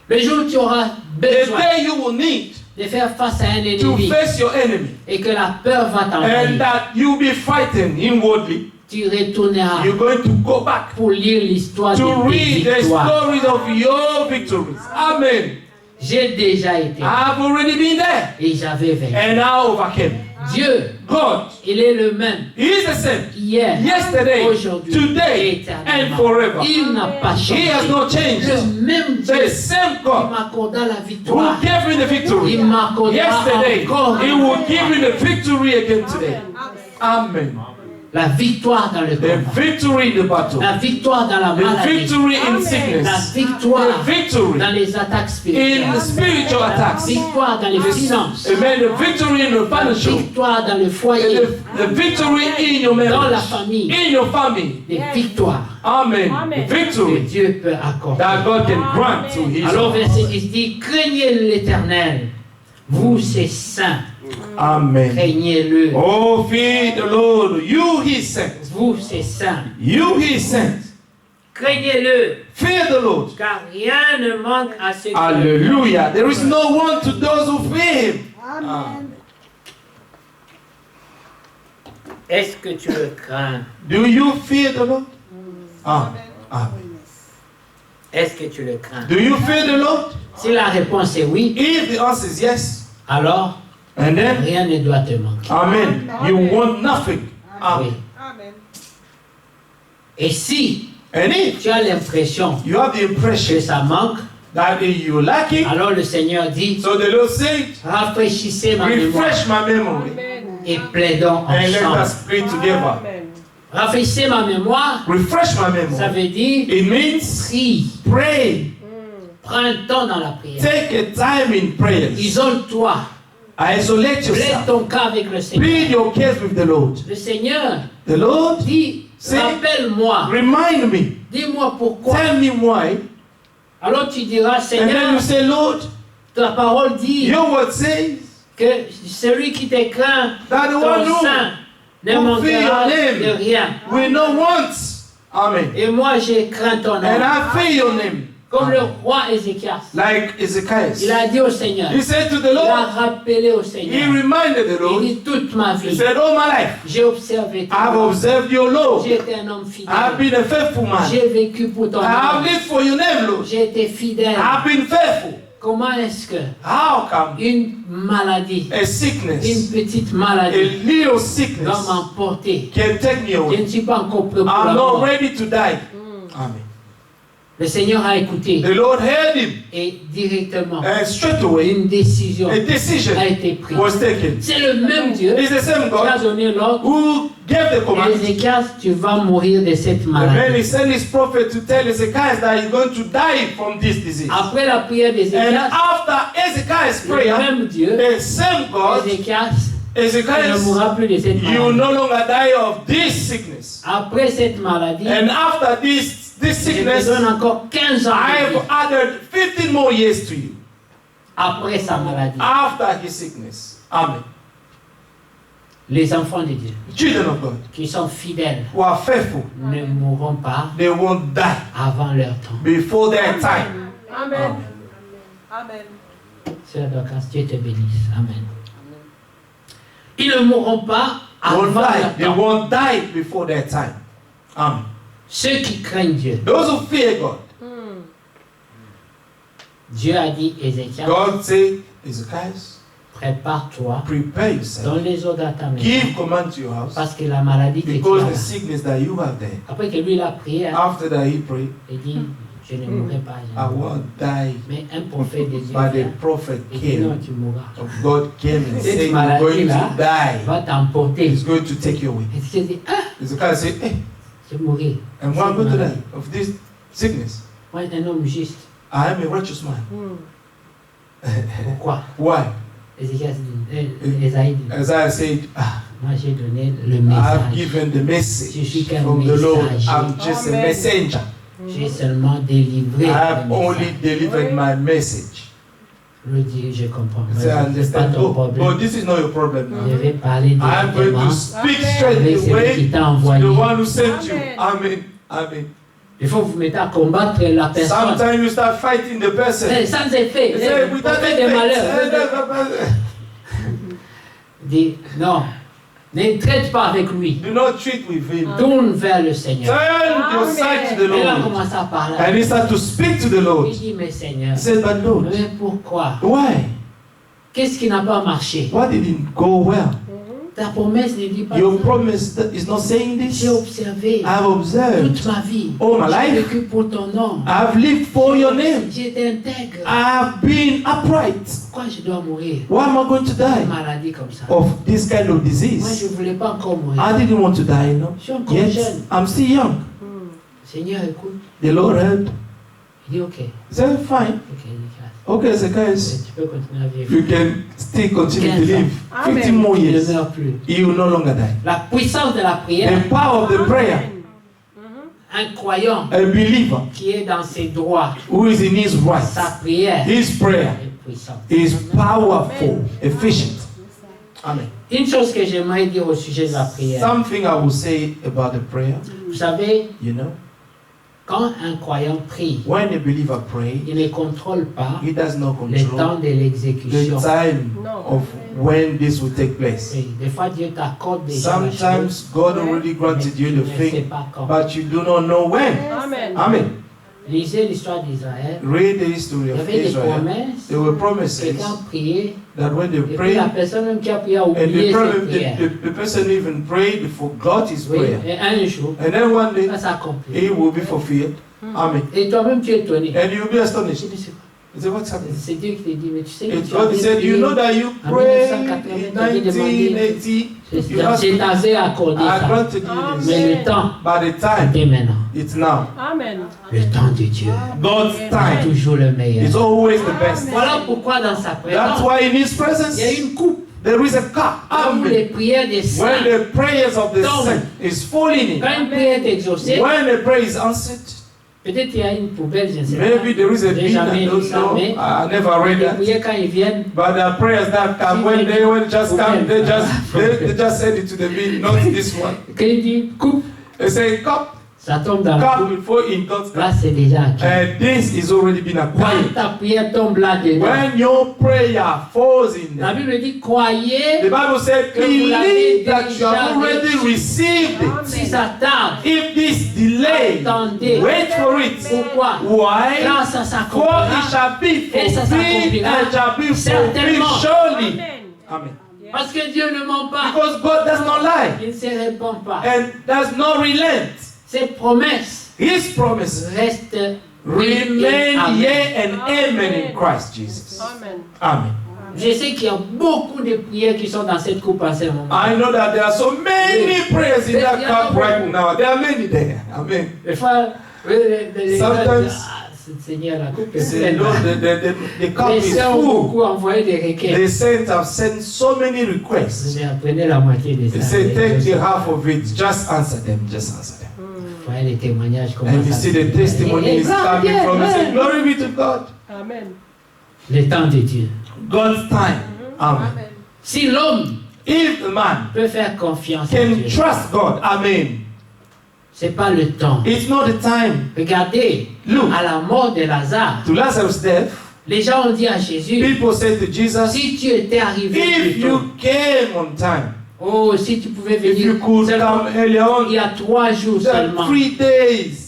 Le jour où tu auras The besoin day you will need de faire face à un to ennemi face your enemy, et que la peur va and t'envahir, that you'll be fighting inwardly, tu retourneras you're going to go back pour lire l'histoire to de tes read the victoires. stories of your victories. Amen. J'ai déjà été I've already been there, et j'avais vaincu. and I overcame. Dieu, God, il est le même He is the same hier, yesterday, aujourd'hui et today, and éternellement. forever. Il n'a pas He changé. has not changed. Le même Dieu The same qui God m'accorda la who victoire, gave me the victory il m'accordera yesterday, encore He will give me the victory again today. Amen. la victoire dans le The combat, victory in the battle, la victoire dans la the maladie, victory in la sickness, victoire the victory dans les attaques in spirituelles, spiritual la attacks. victoire dans les finances, Amen. The victory in the la financial, victoire dans le foyer, the victory in your dans la marriage, famille, in your family. des victoires Amen. Amen. The que victory Dieu peut accorder. that God can grant to His Alors own. verset 10 dit, craignez l'Éternel, vous ses saints, Amen. craignez-le, Oh, fear the Lord, you His saints. vous ses saints, You His saints. craignez-le, Fear the Lord. car rien ne manque à ceux qui Hallelujah. There is no one to those who fear Him. Est-ce que tu le crains? Do you fear the Lord? Amen. Est-ce que tu le crains? Do you fear the Lord? Si la réponse est oui, If the answer is yes, alors and then, rien ne doit te manquer. Amen. You want nothing. Oui. Amen. Amen. Et si And if tu as l'impression you have the que impression ça manque, that you're lacking, alors le Seigneur dit, so the Lord said, rafraîchissez ma mémoire refresh my memory Amen. et plaidons and let ensemble. us pray together. Amen. Rafraîchissez ma mémoire, Refresh my ça memory. veut dire It means prie, pray. prends un temps dans la prière. Take a time in prayers. Isole-toi, Isolate plaide yourself. ton cas avec le Seigneur. Plead your case with the Lord. Le Seigneur The Lord, dit, C'est- rappelle-moi, remind me. dis-moi pourquoi. Tell me why. Alors tu diras, And then Seigneur, you say, Lord, ta parole dit your word says que celui qui te craint, that the ton one who sein, ne will manquera fear your name de rien. will not want. Amen. Et moi, j'ai craint ton nom. And I fear your name. Comme le roi Ézéchias. Like Ezekiel. Il a dit au Seigneur, He said to the il a Lord, rappelé au he Seigneur, reminded the il Lord, dit toute ma he vie, said, all my life, j'ai observé ton I've nom. observed your law. J'ai été un homme I've fidèle. been a faithful man. J'ai vécu pour ton I've nom. lived for your name, Lord. J'ai été fidèle. I've been faithful. Comment est-ce que How come une maladie, a une sickness, petite a maladie little va sickness m'emporter? can take me Je away? ne suis pas encore prêt pour I'm la not mort. ready to die. Amen. Le Seigneur a écouté The Lord heard him, et directement and straight away une décision a decision a été prise. was taken. C'est le même Dieu It's the same qui a God donné l'ordre. who gave the command. Ézéchias, tu vas mourir de cette And then he maladie. sent his prophet to tell Ezekiel that he's going to die from this disease. Après la prière And d'Ézéchias, after Ezekiel's le prayer, même Dieu, the same God, Ézéchias, il ne Ezekiel, mourra plus de cette you maladie. no longer die of this sickness. Après cette maladie, And after this je te sickness, donne encore 15 ans de I've vie. added 15 more years to you. Après sa maladie. After his sickness. Amen. Les enfants de Dieu Children of God qui sont fidèles who are faithful, ne mourront pas they won't die avant leur temps. before their time. Amen. Amen. Sœur Dorcas, Dieu te bénisse. Amen. Ils ne mourront pas avant Won't die. leur They temps. won't die before their time. Amen. Ceux qui craignent Dieu. Those who fear God, Dieu a dit, Ézéchias, God said, Ezekiel, prépare-toi, prepare yourself. donne les ordres à ta maison, Give command to your house parce que la maladie que tu because as the là. sickness that you have there. Après que lui il a prié, hein, After that he prayed, il dit, je ne mourrai pas. je I ne mourrai won't die. pas. Mais un prophète de Dieu But the vient prophet et dit, non, came tu mourras. of God came and Cette said, you're going maladie-là to die. va t'emporter. He's going to take you away. Et tu te dis, ah, Ezekiel said, hey, je mourrai. and why am I going to die of this sickness? Moi, un homme juste. I am a righteous man. Pourquoi? Why? Ézéchias dit, Esaïe dit, Isaiah said, Moi, j'ai donné le I've message. given the Je message suis qu'un from the Lord. messager. I'm just a Amen. messenger. J'ai seulement délivré I've le only message. delivered my message. Je dis, je comprends. So I C'est pas understand. ton Oh, problème. this is not your problem Je now. vais parler I'm going directement to speak Amen. straight avec celui away qui t'a to envoyé. the one who sent you. Amen. Amen. Amen. Il faut vous mettre à combattre la personne. Sometimes you start fighting the person. Sans effet. You say, Vous without faites des malheurs. effect. Dis, non, ne traite pas avec lui. Do not treat with him. Tourne vers le Seigneur. Turn your sight to the Et là, Lord. commence à parler. And he started to speak to the Lord. Il dit, mais Seigneur, He said, but Lord, mais pourquoi? why? Qu'est-ce qui n'a pas marché? Why did it go well? Ta promesse ne dit pas Your ça. promise is not saying this. J'ai observé I've observed. toute ma vie. All my J'ai life. vécu pour ton nom. I've lived for your name. J'étais intègre. I've been upright. Pourquoi je dois mourir? Why am I going to Une die maladie comme ça. of this kind of Moi, disease? je ne voulais pas encore mourir. I didn't want to die, no. Je suis encore Yet jeune. I'm still young. Seigneur, écoute. The Lord heard. Il dit, ok. He said, fine. Ok, Nicolas. Okay, Zacchaeus, Tu peux continuer à vivre. you can still continue to 15 ans. live. Amen. 15 more Tu ne years. meurs plus. You will no longer die. La puissance de la prière, The power of the prayer, un croyant a believer qui est dans ses droits, who is in his sa rights, prière his prayer est puissante. is powerful, efficient. Amen. Une chose que j'aimerais dire au sujet de la prière. Something I will say about the prayer, Vous savez, you know, quand un croyant prie, when a believer prays, il ne contrôle pas he does not le temps control de the l'exécution. time No. of when this will take place. Oui, des fois, Dieu t'accorde déjà la chose, Sometimes God already mais granted tu you ne the sais thing, pas quand. but you do not know when. Amen. Amen. Lisez l'histoire d'Israël. Read the history Il y of avait des Israel. promesses. There were promises Quelqu'un priait. that when they Et puis prayed, la personne même qui a prié a and oublié cette prière. the person even prayed, forgot his Oui, prayer. et un jour, And then one day, ça s'accomplit. it will be fulfilled. Amen. Et toi-même, tu es étonné. And you'll be Je astonished. dis, c'est quoi? You say, what's happening? C'est Dieu qui te dit, mais tu sais que It's tu God. He avais said, you prié. know that you En prayed 1980, in tu avais demandé. 1980. You asked Je me, t'avais accordé I ça. granted you this. Mais le temps, By the time, c'est maintenant. it's now. Amen. Le temps de Dieu God's est time toujours le meilleur. is always the best. Voilà pourquoi dans sa That's présence, why in His presence, il y a une coupe there is a cup. où Amen. les prières des saints. When the prayers of the Tombe. saint is falling in, Quand une prière est exaucée, when the prayer is answered, peut-être il y a une poubelle, je ne sais maybe there is a pas. J'ai bin, jamais I lu don't ça, know. mais I never read les that. prières quand ils viennent, But the prayers that come, when they just come, they just send it to the bin, not this one. quand il dit coupe, They say cup, ça tombe dans la cup coupe. before in God's cup. Là, c'est déjà acquis. And this is already been Quand acquired. ta prière tombe là-dedans, When your prayer falls in la there, Bible dit croyez, the Bible said, que vous l'avez believe that you have already déjà received it. si ça tarde, If this delay, attendez. wait for it. Pourquoi? Why? Quand ça For it s'accomplira, shall be Et ça fulfilled s'accomplira and shall be fulfilled certainement. surely. Amen. Amen. parce que Dieu ne ment pas, Because God does not lie il ne se répand pas. and does not relent. Ses promesses His promises restent oui et remain amen. yea and amen in Christ Jesus. Amen. Amen. Je sais qu'il y a beaucoup de prières qui sont dans cette coupe en ce moment. I know that there are so many prayers in that cup right now. There are many there. Amen. Des fois, les Sometimes- Seigneur, la coupe est Say, pleine. Lord, the cup Les is sœurs ont full. beaucoup envoyé des requêtes. The saints have sent so many requests. Vous apprenez la moitié de They ça. say, take the half of it. Just answer them. Just answer them. Vous voyez les témoignages comment And you ça see se the fait. testimony is coming from. They say, glory be to God. Amen. Le temps de Dieu. God's time. Amen. Amen. Si l'homme If the man peut faire confiance à can Dieu, trust God, amen. c'est pas le temps. It's not the time. Regardez, Look, à la mort de Lazare, to Lazarus' death, les gens ont dit à Jésus, people said to Jesus, si tu étais arrivé if plus tôt, you came on time, oh, si tu pouvais if you venir could seulement come earlier il y on, a 3 jours just seulement. 3 days,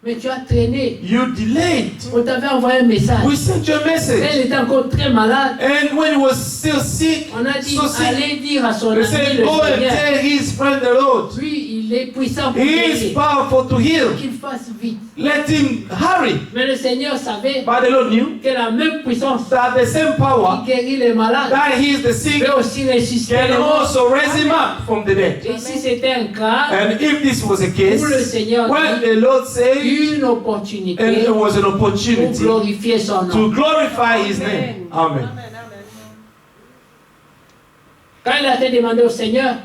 Mais tu as traîné. you delayed. On t'avait envoyé un message. We sent you a message. Elle était encore très malade. And when he was still sick, On a dit, so sick, allez dire à son they ami said, le go and Seigneur. tell his friend the Lord. Lui, il est puissant pour He is guérir. powerful to heal. Qu'il fasse vite. Let him hurry. Mais le Seigneur savait But the Lord knew que la même puissance that the same qui power guérit les malades that heals the sick peut aussi ressusciter les can morts. also raise him up from the dead. Et si c'était un cas And if this was a où le case, Seigneur when dit the Lord said, une and opportunité it was an pour opportunity glorifier son nom. to glorify his name. Amen. Amen. Quand il a été demandé au Seigneur,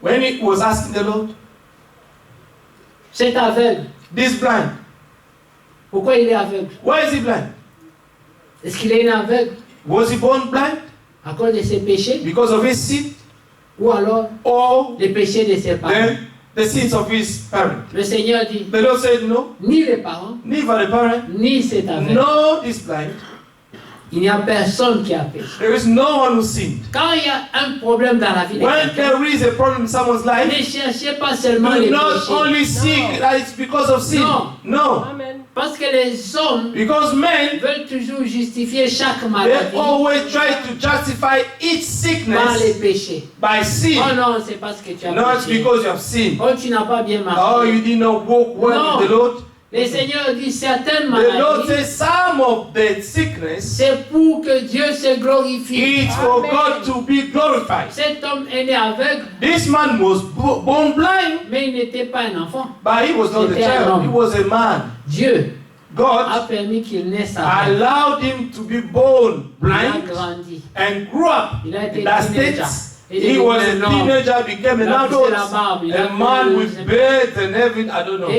when he was asking the Lord, Cet aveugle, this blind, pourquoi il est aveugle? why is he blind? Est-ce qu'il est né aveugle Was he born blind à cause de ses péchés? because of his sin, Ou alors or les péchés de ses parents? the sins of his parents? Le Seigneur dit, The Lord said no, ni les parents, neither the parent, ni cet aveugle. nor this blind. Il n'y a personne qui a péché. There is no one who sinned. Quand il y a un problème dans la vie de When quelqu'un, there is a problem in someone's ne life, cherchez pas seulement les do not péchés. only seek that it's because of sin. No. No. Amen. Parce que les hommes Because men, veulent toujours justifier chaque they maladie always try to justify each par les sickness péchés. by sin. Oh non, c'est parce que tu as No, it's péché. because you have sinned. Oh, tu n'as pas bien Oh, marché. you did not walk well No. with the Lord. Le Seigneur dit certaines The Lord maladies, says some of the sickness c'est pour que Dieu se glorifie. is for Amen. God to be glorified. Cet homme est né aveugle, This man was born blind, mais il n'était pas un enfant. but he was not a C'était un child. homme. He was a man. Dieu a God permis qu'il naisse aveugle. allowed him to be born Il a blind grandi. and grew up Il a été in that teenager. state. Il est He was devenu a un homme. teenager, became Il an a poussé la adult, barbe, il a a man fait- with beard and everything. I don't know.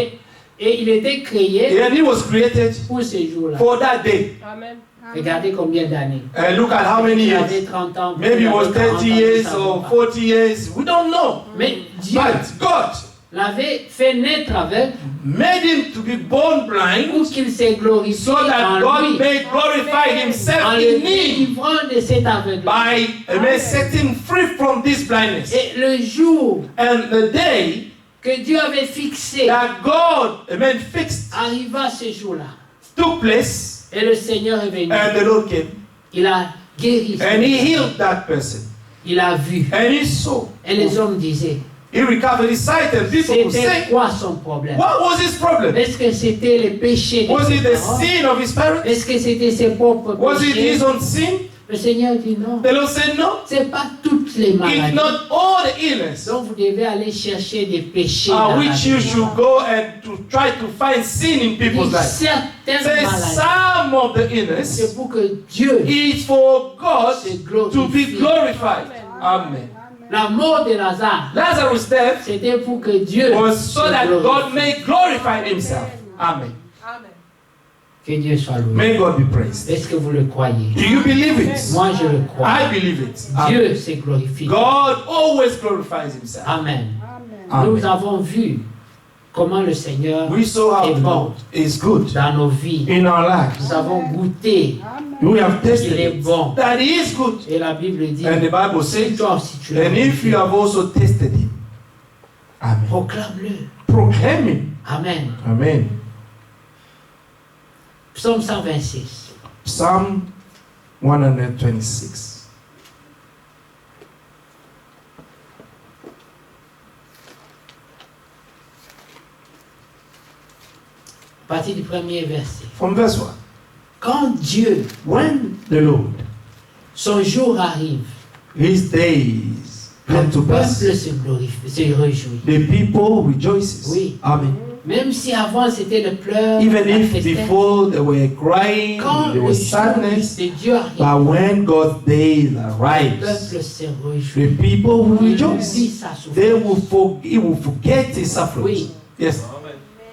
Et il était créé And he was created pour ce jour-là. for that day. Amen. Regardez combien d'années. And look at how many Il years. avait 30 ans. Maybe it was il avait 30 40 ans, years nous savons or pas. 40 years. We don't know. Mais Dieu But God l'avait fait naître aveugle made him to be born blind pour qu'il se glorifie so that en God lui, may glorify en himself le in him délivrant de cet aveugle. by setting free from this blindness. Et le jour And the day que Dieu avait fixé that God fixed arriva ce jour-là. took place, Et le Seigneur est venu. and the Lord came Il a guéri. and he healed that person. Il a vu. And he saw. Et les hommes disaient, He recovered his sight, and people would c'était say, quoi son problème? what was his problem? Est-ce que c'était les péchés de Was ses it the parents? sin of his parents? Est-ce que c'était ses propres Was it péchés? his own sin? Le Seigneur dit non. The Lord said no. C'est pas toutes les It's maladies. not all the illness Donc vous devez aller chercher des péchés dans la which you vie. should go and to try to find sin in people's Et lives. certaines Say maladies, some of the illness c'est pour que Dieu is for God se to be glorifie. glorified. Amen. La mort de Lazare, Lazarus' death c'était pour que Dieu was se so that glorifie. God may glorify himself. Amen. Amen. Que Dieu soit loué. May God be praised. Est-ce que vous le croyez? Do you believe it? Moi, je le crois. I believe it. Amen. Dieu se glorifie. God always glorifies himself. Amen. Amen. Nous avons vu comment le Seigneur We saw how est the bon Lord is good dans nos vies. in our lives. Nous avons goûté. We have Il tasted est it, bon. that he is good. Et la Bible dit, And the Bible si says, toi aussi tu l'as and if you goûté, have also tasted him, amen. proclame-le. Proclaim him. Amen. Amen. Psaume 126. Psalm 126. À partir du premier verset. From verse 1. Quand Dieu, When the Lord, son jour arrive, his days le come to peuple pass, se glorifie, se réjouit. the people rejoices. Oui. Amen. Même si avant c'était le pleur, Even la if tristesse, before they were crying, quand there le was jour sadness, de Dieu arrive, but when God's days le arrives, peuple se réjouit. the people will Il rejoice. oublie sa They souffrance. he will forget his sufferings. Oui. Yes.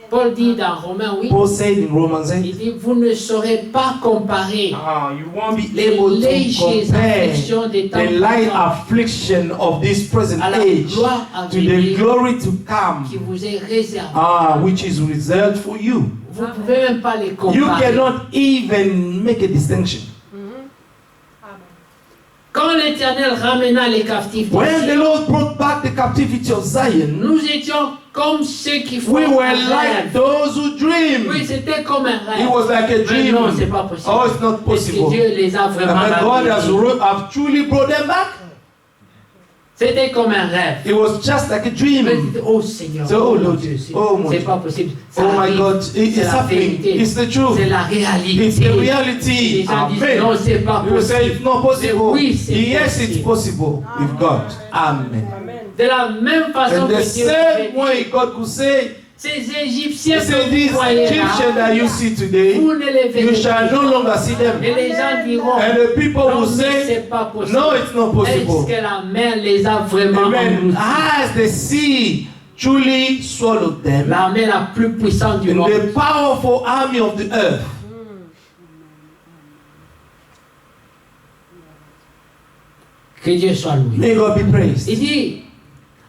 Paul dit dans Romains 8, Paul said in Romans 8, il dit, vous ne saurez pas comparer you won't be les able to légères compare afflictions des temps the light présents affliction of this present à la age gloire à to the venir glory to come, qui vous est réservée. which is reserved for you. Vous ne pouvez même pas les You comparer. cannot even make a distinction. Amen. Quand l'Éternel ramena les captifs, When the Lord brought back the captivity of Zion, nous étions comme ceux qui font we were un like rêve. those who dream. Oui, c'était comme un It rêve. was like a Mais dream. non, c'est pas possible. Oh, it's not Parce que possible. Dieu les a vraiment But God has ramenés. have truly brought them back. C'était comme un rêve. It was just like a Mais dream. c'était, oh Seigneur, So, oh mon Lord, Dieu, c'est oh mon c'est Dieu. pas possible. Ça Oh my arrive. God, C'est it's la happening. vérité. It's the truth. C'est la réalité. It's the Les reality. gens disent Amen. non, c'est pas You say possible. it's not possible. Oui, c'est Yes, it's possible. possible with God. Amen. Amen. De la même façon And the que Dieu same pouvait way dire, God could say, Ces Égyptiens He que said, vous these voyez Egyptians là, that you see today, vous ne les you verrez shall plus. no longer see them. Et les gens diront, And the people non, will mais say, c'est pas possible. no, it's not Est-ce possible. que la mer les a vraiment Amen. engloutis? As the sea truly swallowed them, L'armée la plus puissante du in monde. the powerful army of the earth, Que Dieu soit loué. may God be praised. Il dit,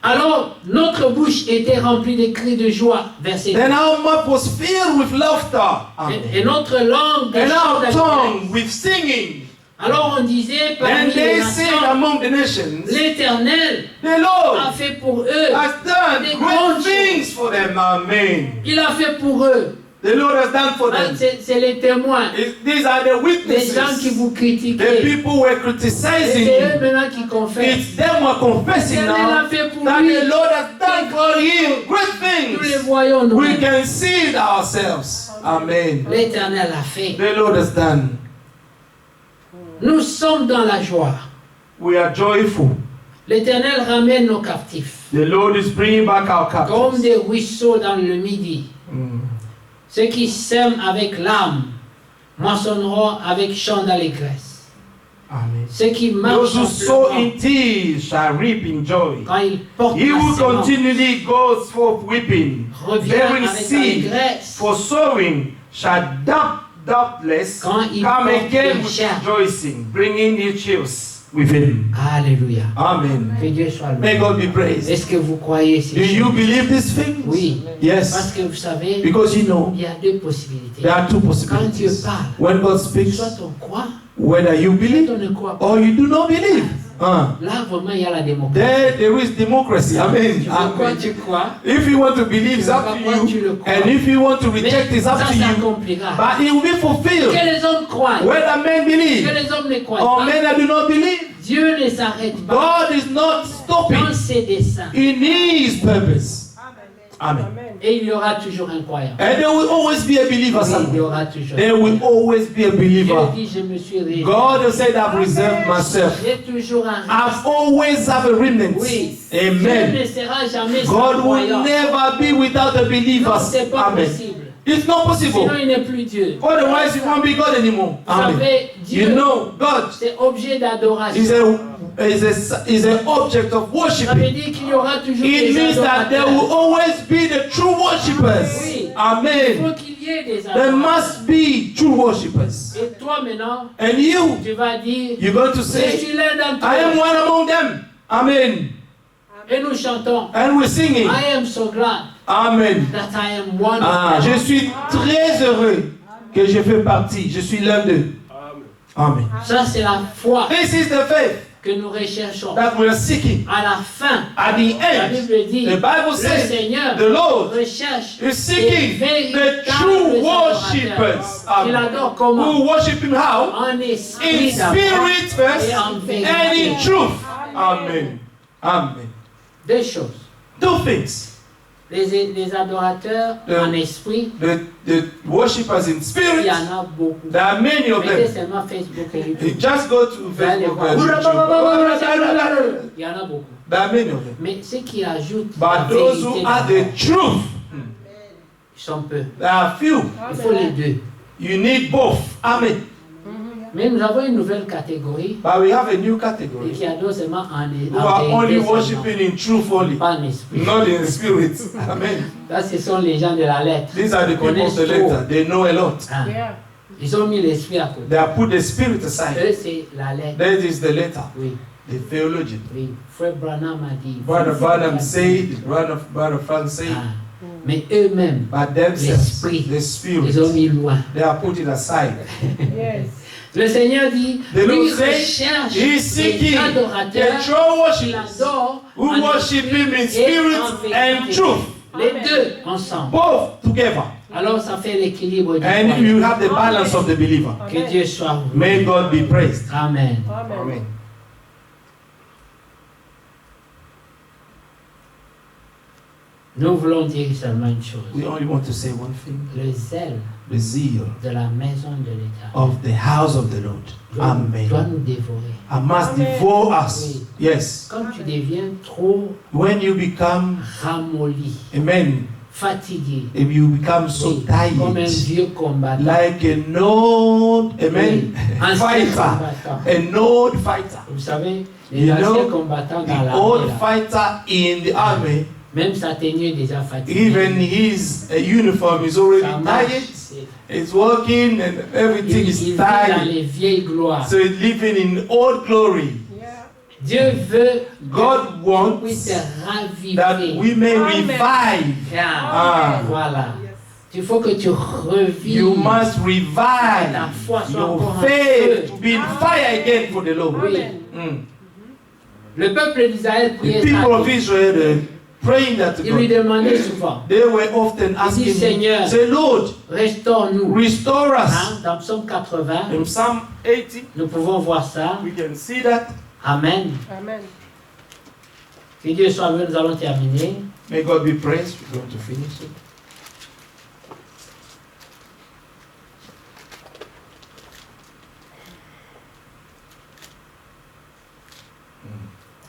alors notre bouche était remplie de cris de joie, verset 2. Then our mouth was filled with laughter, Et notre langue de and chants our d'allégresse. tongue with singing. Alors on disait parmi And les they say nations, among the nations, l'Éternel the a Lord fait pour eux. has done Des great grandes things for them. Amen. Il a fait pour eux. The Lord has done for Ah, them. c'est les témoins. These are the Les gens qui witnesses. vous The critiquaient. people were Et criticizing c'est eux you. maintenant qui confessent. It's them who are confessing L'Éternel now a fait pour that lui. the Lord has done for him great Nous les things. voyons, nous. We can see it ourselves. Amen. L'Éternel a fait. The Lord has done. Nous sommes dans la joie. We are joyful. L'Éternel ramène nos captifs. The Lord is bringing back our Comme captives. des ruisseaux dans le midi. Mm. Ceux qui sèment avec larmes moissonneront avec chant d'allégresse. Amen. Ceux qui marchent Those who en sow pleurant, in tears shall reap in joy. quand ils portent He la who semence, continually goes forth weeping, revient bearing avec seed allégresse. for sowing, shall doubtless Quand il come porte again des with chars. rejoicing, bringing new cheers with him. Alléluia. Amen. Que Dieu soit May loué. God be praised. Est-ce que vous croyez ces Do you choses? believe these things? Oui. Parce Yes. que vous savez, Because you know, il y a deux possibilités. there are two Quand possibilities. Dieu parle, When God speaks, soit on croit, whether you soit believe on ne croit pas. or you do not believe. Là, vraiment, il y a la démocratie. There is democracy. Amen. Tu veux quoi, Amen. tu crois. If you want to believe, it's up to you. And if you want to Mais reject, it's up ça to you. s'accomplira. But it will be fulfilled. Que les hommes croient, Whether men que believe les hommes ne croient or pas, men that do not believe, Dieu ne s'arrête pas God is not dans stopping ses desseins. in His purpose. Amen. Et il y aura toujours un croyant. And there will always be a believer Oui, il y somewhere. aura toujours. There will always be a Dieu believer. dit, je me suis réservé. God has said, I've reserved myself. J'ai toujours un I've always have a remnant. Oui. Dieu Amen. ne sera jamais sans God will croyant. never be without a believer. Non, c'est pas Amen. possible. It's not possible. Sinon, il n'est plus Dieu. Otherwise, you won't be God anymore. Vous Amen. savez, Dieu, You know, God c'est objet d'adoration. is an object of worship. Ça veut dire qu'il y aura toujours It des means that there will adorateurs. always be the true worshippers. Oui. Il Amen. faut qu'il y ait des There adorateurs. must be true worshippers. Et toi maintenant, And you, tu vas dire, you're going to je say, suis l'un d'entre I am eux. one among them. Amen. Et nous chantons, And we're singing. I am so glad Amen. that I am one Ah, of je them. suis très heureux que je fais partie. Je suis l'un d'eux. Amen. Ça, c'est la foi This is the faith que nous recherchons. that we are seeking. À la fin, At the la end, Bible dit, the Bible le says, Seigneur the Lord recherche is seeking the true worshippers. Il adore comment? Who worship Him how? En In esprit d'abord spirit first et en and vérité. in truth. Amen. Amen. Deux choses. Two things. Les adorateurs en esprit, The worshippers in il spirit, y en a beaucoup. there are many of Mettez them. seulement Facebook et You YouTube. just go to Vous allez Facebook voir. and YouTube. Il y en a beaucoup. There are many of them. Mais ceux qui ajoutent la But those vérité who are d'abord, the truth, ils sont peu. there are few. Il faut les deux. You need both. Amen. Mais nous avons une nouvelle catégorie But we have a new et category qui adore seulement en who are only vérité seulement, worshiping in truth only, pas en esprit. not in spirit. Amen. Là, ce sont les gens de la lettre. These are the Ils people of connaissent the trop. letter. They know a lot. Ah. Ils ont mis l'esprit à côté. They have put the spirit aside. Eux, c'est la lettre. That is the letter, Oui, the theologian. oui. Frère Branham a dit. Brother Branham said, Brother Frank said, Ah. Mais eux-mêmes, but themselves, l'esprit, the ils ont spirit, mis loin. they are put it aside. Le Seigneur dit, The lui Lord said, recherche He is seeking des the adorateurs true qui worshippers l'adorent who en worship esprit Him in et spirit en and vérité. truth, Les deux ensemble. both together. Alors ça fait l'équilibre du And croyant. you have the balance of the believer. Que Dieu soit loué. May God be praised. Amen. Amen. Nous voulons dire seulement une chose. We only want to say one thing. Le zèle The zeal de la maison de l'État of the house of the Lord. doit Amen. nous dévorer. I must devour us. Yes. Quand tu deviens trop When you become, ramolli, amen, fatigué. If you become so Oui, comme un tired, vieux combattant. like an old, amen, Oui, ancien fighter, combattant. an old fighter. Vous savez, les You anciens know, combattants dans The l'armée, old là, fighter in the army, même sa tenue est déjà fatiguée. even his uniform is already Ça marche. tired. It's working and everything Il is vit dans tired. les vieilles gloires. So he's living in old glory. Yeah. Dieu veut God qu'on puisse wants te that raviver. we may Amen. revive. Ah, Ah. voilà. Yes. Il faut que tu revives. You must Ta revive foi soit your encore en faith feu. to be in fire again for the Lord. Amen. Mm. Le peuple d'Israël The priait people ça. of Israel praying that to Il lui God. demandait souvent, They were often asking Seigneur, him, say, Lord, restaure-nous. restore us. Hein, dans Psaume 80, In Psalm 80, nous pouvons voir ça. we can see that. Amen. Amen. Que Dieu soit loué, nous allons terminer. May God be praised. We're going to finish it.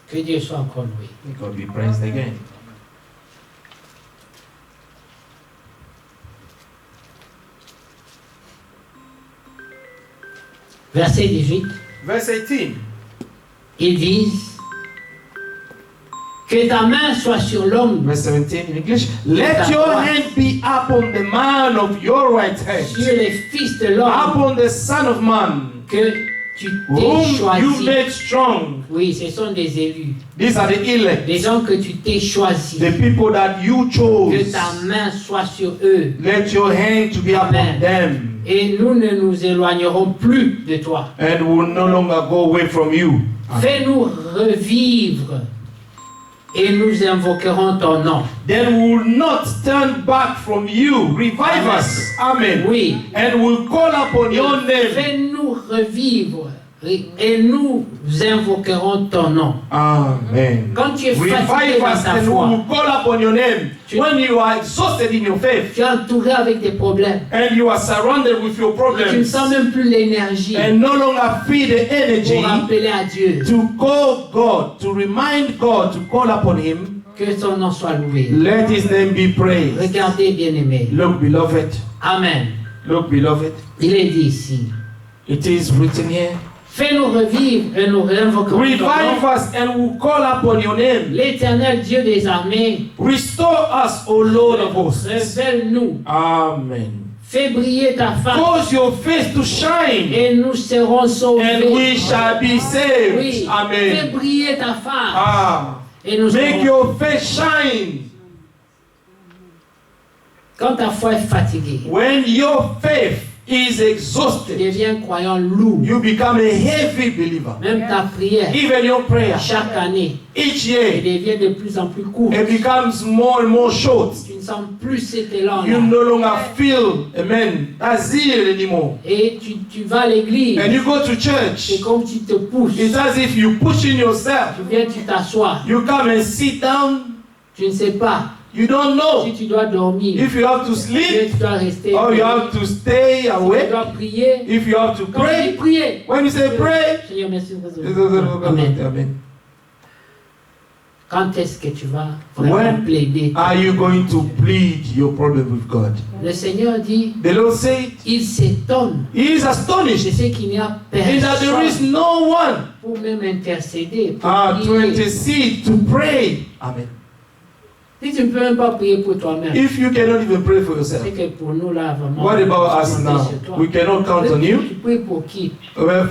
Que Dieu soit encore loué. May God be praised again. Verset 18, Verse 18. ils disent que ta main soit sur l'homme, Verse 17 in English. Let your hand be upon the man of your right sur hand, les fils de l'homme upon the son of man, que tu t'es whom you choisi. made strong. Oui, ce sont des élus, These are the elect, des gens que tu t'es choisis. the people that you Que chose. ta main soit sur eux. Let your hand to be upon Amen. them, Et nous ne nous éloignerons plus de toi. and will no longer go away from you. Fais-nous revivre et nous invoquerons ton nom. Then we will not turn back from you. Revive Amen. us. Amen. Oui. And we'll call upon your name. Fais-nous revivre et nous invoquerons ton nom. Amen. Quand tu es fatigué Revive dans us ta and we foi, will call upon your name. Tu- When you are exhausted in your faith tu es entouré avec des problèmes and you are surrounded with your et tu ne problems sens même plus l'énergie and no longer feel the energy pour appeler à Dieu. to call God, to remind God to call upon Him, Que son nom soit loué. let His name be praised. Regardez, bien-aimés. Look, beloved. Amen. Look, beloved. Il est dit ici. It is written here. Fais-nous revivre et nous invoquerons ton Revive nom. us and we'll call upon your name. L'Éternel Dieu des armées, Restore us, O Lord of hosts. révèle-nous. Amen. Fais briller ta face Cause your face to shine et nous serons sauvés. and we shall be saved. Oui. Fais Amen. briller ta face Ah. et nous Make serons. your face shine. Quand ta foi est fatiguée, When your faith is tu exhausted, deviens croyant lourd. you become a heavy believer. Même ta prière, Even your prayer, chaque année, each elle year, devient de plus en plus courte. it becomes more and more short. Tu ne sens plus cet élan You no longer feel, amen, that zeal anymore. Et tu vas à l'église, And you go to c'est church. comme tu te pousses. It's as if you pushing yourself. Tu viens, tu t'assois. You come and sit down. Tu ne sais pas You don't know si tu dois dormir, if you have to ou bien sleep tu dois rester. or you have to stay Si tu awake. dois prier. If you have to Quand tu pray. dis prier, When you say pray, Seigneur, merci pour ce- Amen. Amen. Quand est-ce que tu vas vraiment When plaider? are you going to plead your problem with God? Le Seigneur dit, The Lord said, il s'étonne. He is Je astonished sais qu'il n'y a in that there is personne no one pour même intercéder, pour to prier. intercede, to pray. Amen. Si tu ne peux même pas prier pour toi-même, If you cannot even pray for yourself, c'est que pour nous là, vraiment, what about us on now? compte sur toi. We cannot count on you. Tu pries pour qui? Well,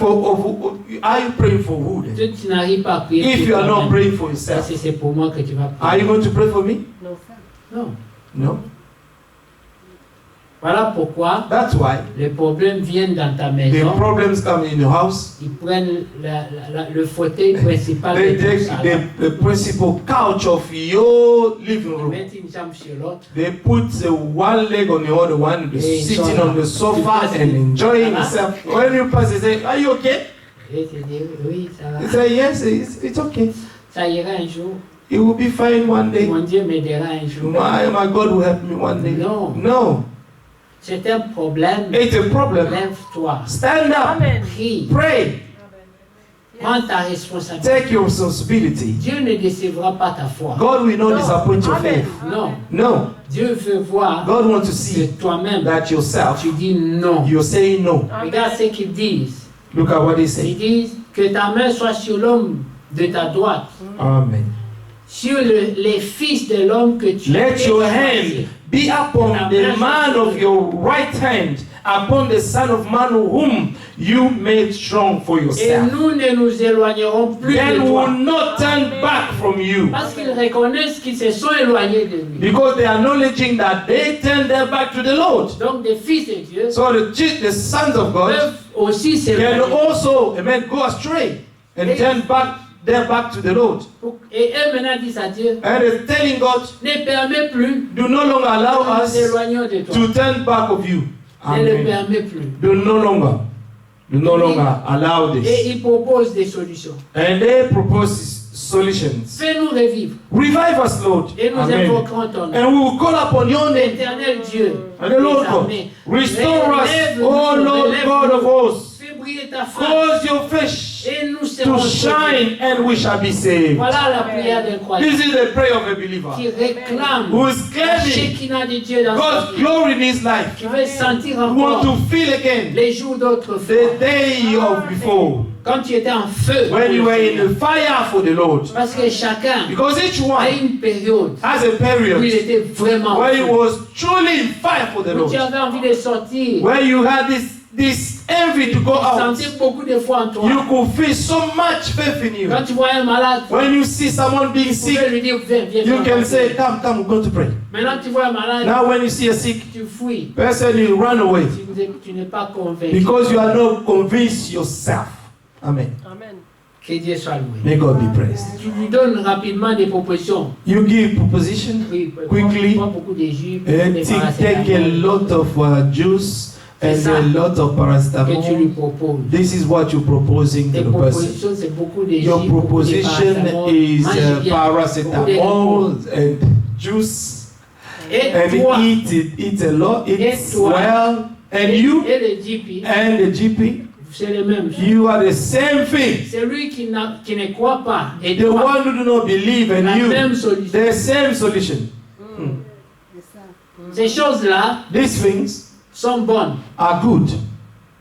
are you praying for who then? Si tu n'arrives pas à prier If pour you are not toi-même, praying for ça, yourself, c'est pour moi que tu vas are prier. you going to pray for me? No, sir. Non. No. Voilà pourquoi That's why les problèmes viennent dans ta the maison. problems come in your house. Ils prennent le fauteuil principal They de ton take salon. the principal couch of your living Ils room. mettent une jambe sur l'autre. They put one leg on the other one, Hey, sitting so- on the sofa and enjoying himself. When you pass, they say, "Are you okay?" Et tu dis, oui, ça He va. say, "Yes, it's okay. Ça ira un jour. It will be fine one day. Mon Dieu m'aidera un jour. My God will help me one day." No. No, C'est un problème. it's a problem. Lève-toi. Stand up, Amen. Prie. pray. Prends ta responsabilité. Take your responsibility. Dieu ne décevra pas ta foi. God will not disappoint your Amen. faith. Non. No. Dieu veut voir God wants to que see toi-même, that yourself, tu dis non. you're saying no. Regarde ce qu'ils disent. Look at what he Ils said. disent que ta main soit sur l'homme de ta droite, Amen. sur les fils de l'homme que tu as Let your choisi. hand be upon the man of your right hand, upon the son of man whom you made strong for Et yourself. nous ne nous éloignerons plus de Then we toi. will not turn back from you. Parce qu'ils reconnaissent qu'ils se sont éloignés de lui. Because they are acknowledging that they turned their back to the Lord. Donc des fils de Dieu So the sons of God peuvent aussi can s'éloigner. also, amen, go astray and turn back their back to the Lord. Et eux maintenant disent à Dieu, And they're telling God, ne permets plus do no longer que allow nous us nous éloignions de toi. to turn back of you. Ne le Amen. permets plus. Do no longer allow Et this. il propose des solutions. And they propose solutions. Fais-nous revivre. Revive us, Lord. Et nous Amen. invoquerons ton nom. And we will call upon your name. Éternel Dieu, And the Lord des God, armées, restore us, relève-nous, O Lord God of hosts. fais briller ta face Cause your face et nous serons to sauvés. shine and we shall be saved. Voilà la prière d'un croyant This is the prayer of a believer qui réclame who is la claiming Shekinah de Dieu dans sa God's vie, glory in his life. qui veut sentir Who want encore to feel again les jours d'autrefois, the day of before quand tu étais en feu. when you were in the fire for the Lord. Parce que chacun Because each a one une période has a où il period était vraiment en where he feu, was truly in fire for the où Lord. tu avais envie de sortir. Where you had this envy to go Tu out. sentais beaucoup de foi en toi. You could feel so much faith in you. Quand tu vois un malade, When you see someone being tu sick, pouvais lui dire viens. you can viens. say, come, we're going to pray. Maintenant tu vois un malade, Now when you see a sick tu fuis. person, you run away Tu n'es pas convaincu. because you are not convinced yourself. Amen. Amen. Que Dieu soit loué. May God be praised. Tu lui donnes rapidement des propositions. You give proposition Oui, quickly. prends beaucoup de jus, and des take a paracétamol lot of juice and C'est ça a lot of que tu lui paracetamol. proposes. This is what you're proposing Tes to the person. propositions, c'est beaucoup de jus, Your beaucoup de proposition paracétamol. is Mange bien, beaucoup de paracetamol repos. and juice, Et and toi, eat a lot, eat Et toi. well, and you et le GP, and the GP, c'est le même. you are the same thing. Celui qui ne croit pas et The toi, one who do not believe la and you, même solution. the same solution. Ces choses-là These things sont bonnes. are good,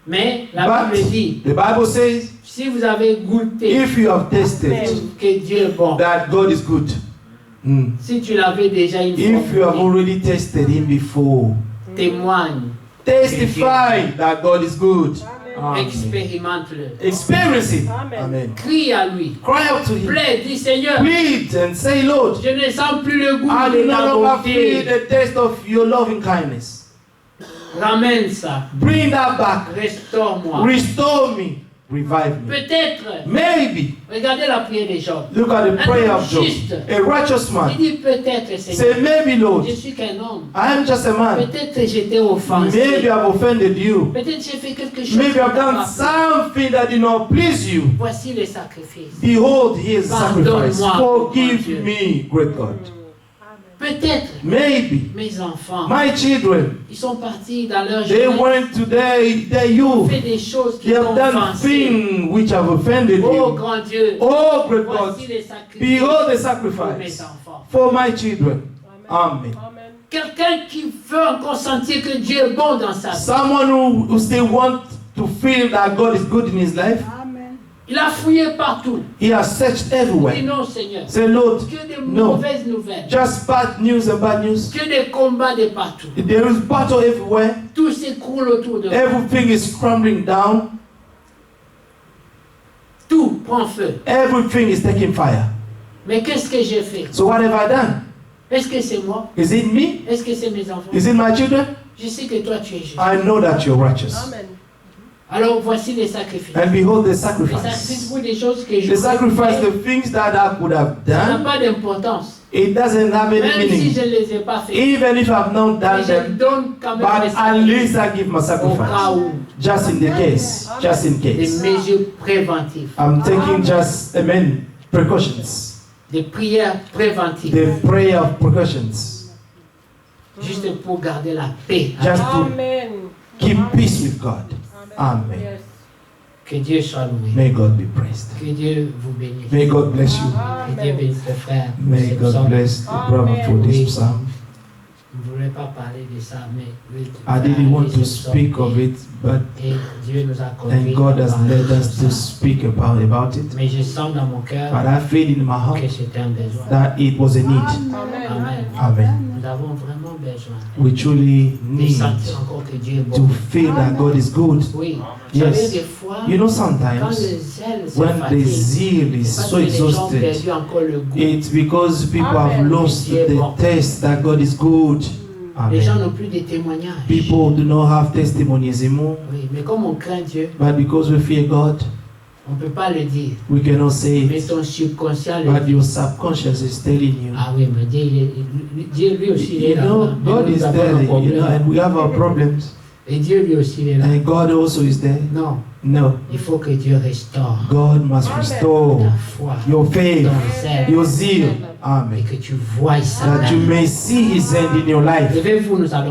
Mais la but Bible dit, the Bible says si vous avez goûté if you have tasted que Dieu est bon, that God is good, si tu l'avais déjà une fois, if you have already tasted Him before, témoigne, testify that God is good. Amen. expérimente-le. Experience it. Amen. Amen. Crie à lui. Cry out to Him. Plaide, dis Seigneur, Plead and say, Lord, je ne sens plus le goût I de do ta no longer feel bonté. the taste of your loving kindness. Ramène ça. Bring that back. Restaure-moi. Restore me. Revive me. Peut-être, Maybe. regardez la prière des gens. Look at the prayer of Job. Juste. A righteous Il man. dit peut-être, Seigneur, Say, maybe, Lord, je suis qu'un homme. I am just a man. Peut-être j'étais offensé. Maybe I've offended you. Peut-être j'ai fait quelque chose. Maybe qui I've n'a done pas something that did not please you. plu. Voici le sacrifice. Behold, here is sacrifice. Pardonne-moi, Forgive Dieu. me, great God. Peut-être Maybe mes enfants, my children, ils sont partis dans leur they jeunesse, went to their ils ont youth. fait des choses qui They t'ont have done offensé. things which have offended Oh you. grand Dieu, Oh, great God, voici les sacrifices behold the pour mes sacrifice enfants. for my children. Amen. Amen. Quelqu'un qui veut encore sentir que Dieu est bon dans sa vie. Someone who still wants to feel that God is good in his life, Il a fouillé partout. he has searched Il dit everywhere. non Seigneur, Say, Lord, que des no, mauvaises nouvelles, just bad news and bad news. que des combats de partout. There is battle everywhere. Tout s'écroule autour de moi. Everything is crumbling down. Tout prend feu. Everything is taking fire. Mais qu'est-ce que j'ai fait? So what have I done? Est-ce que c'est moi? Is it me? Est-ce que c'est mes enfants? Is it my children? Je sais que toi tu es juste. I know that you're righteous. Amen. Alors voici les sacrifices. And behold the Les sacrifices sacrifice. pour des choses que je The sacrifice, fais, the things that I could have ça n'a done, pas d'importance. it doesn't have any Même si meaning. je ne les ai pas fait. Even if I've not Mais done je them, donne quand même but les at least sacrifices I give my au cas sacrifice. où. Just in the case. Just in Des case. mesures préventives. I'm taking just, amen, precautions. Des prières préventives. The prayer of precautions. Juste pour garder la paix. Just to Amen. keep peace with God. Amen. Yes. Que Dieu soit loué. May God be praised. Que Dieu vous bénisse. May God bless you. Que Dieu bénisse le frère. May C'est God psaume. bless the brother for this psalm. Je ne voulais pas parler de ça, mais I didn't want to speak of it, but Et Dieu nous a conduits. and God has à led parler us de to ça. speak about it. Mais je sens dans mon cœur But I feel in my heart que c'était un besoin. that it was a need. Amen. Amen. Nous avons vraiment besoin We truly de need sentir encore que Dieu est to bon. feel that God is good. Oui. Vous savez, Yes. des fois, You know, quand sometimes le zèle se when the fatigue, zeal is c'est parce so que les gens ont exhausted, perdu encore le goût. it's because people have Amen. lost the taste that God is good. Les gens Amen. n'ont plus de témoignages. People do not have testimonies anymore, Oui, mais comme on craint Dieu, but because we fear God, on ne peut pas le dire. we cannot say Mais it. ton subconscient le But dit. your subconscious is telling you. Ah oui, mais Dieu lui aussi il est You là. know, Mais God nous is avons there, un you problème. know, and we have our problems. Et Dieu lui aussi il est là. And God also is there. Non, No, il faut que Dieu restaure God must restore ta foi, your faith, ton zèle, your zeal. et Amen. que tu vois sa That you main. may see His hand in your life. Levez-vous, nous allons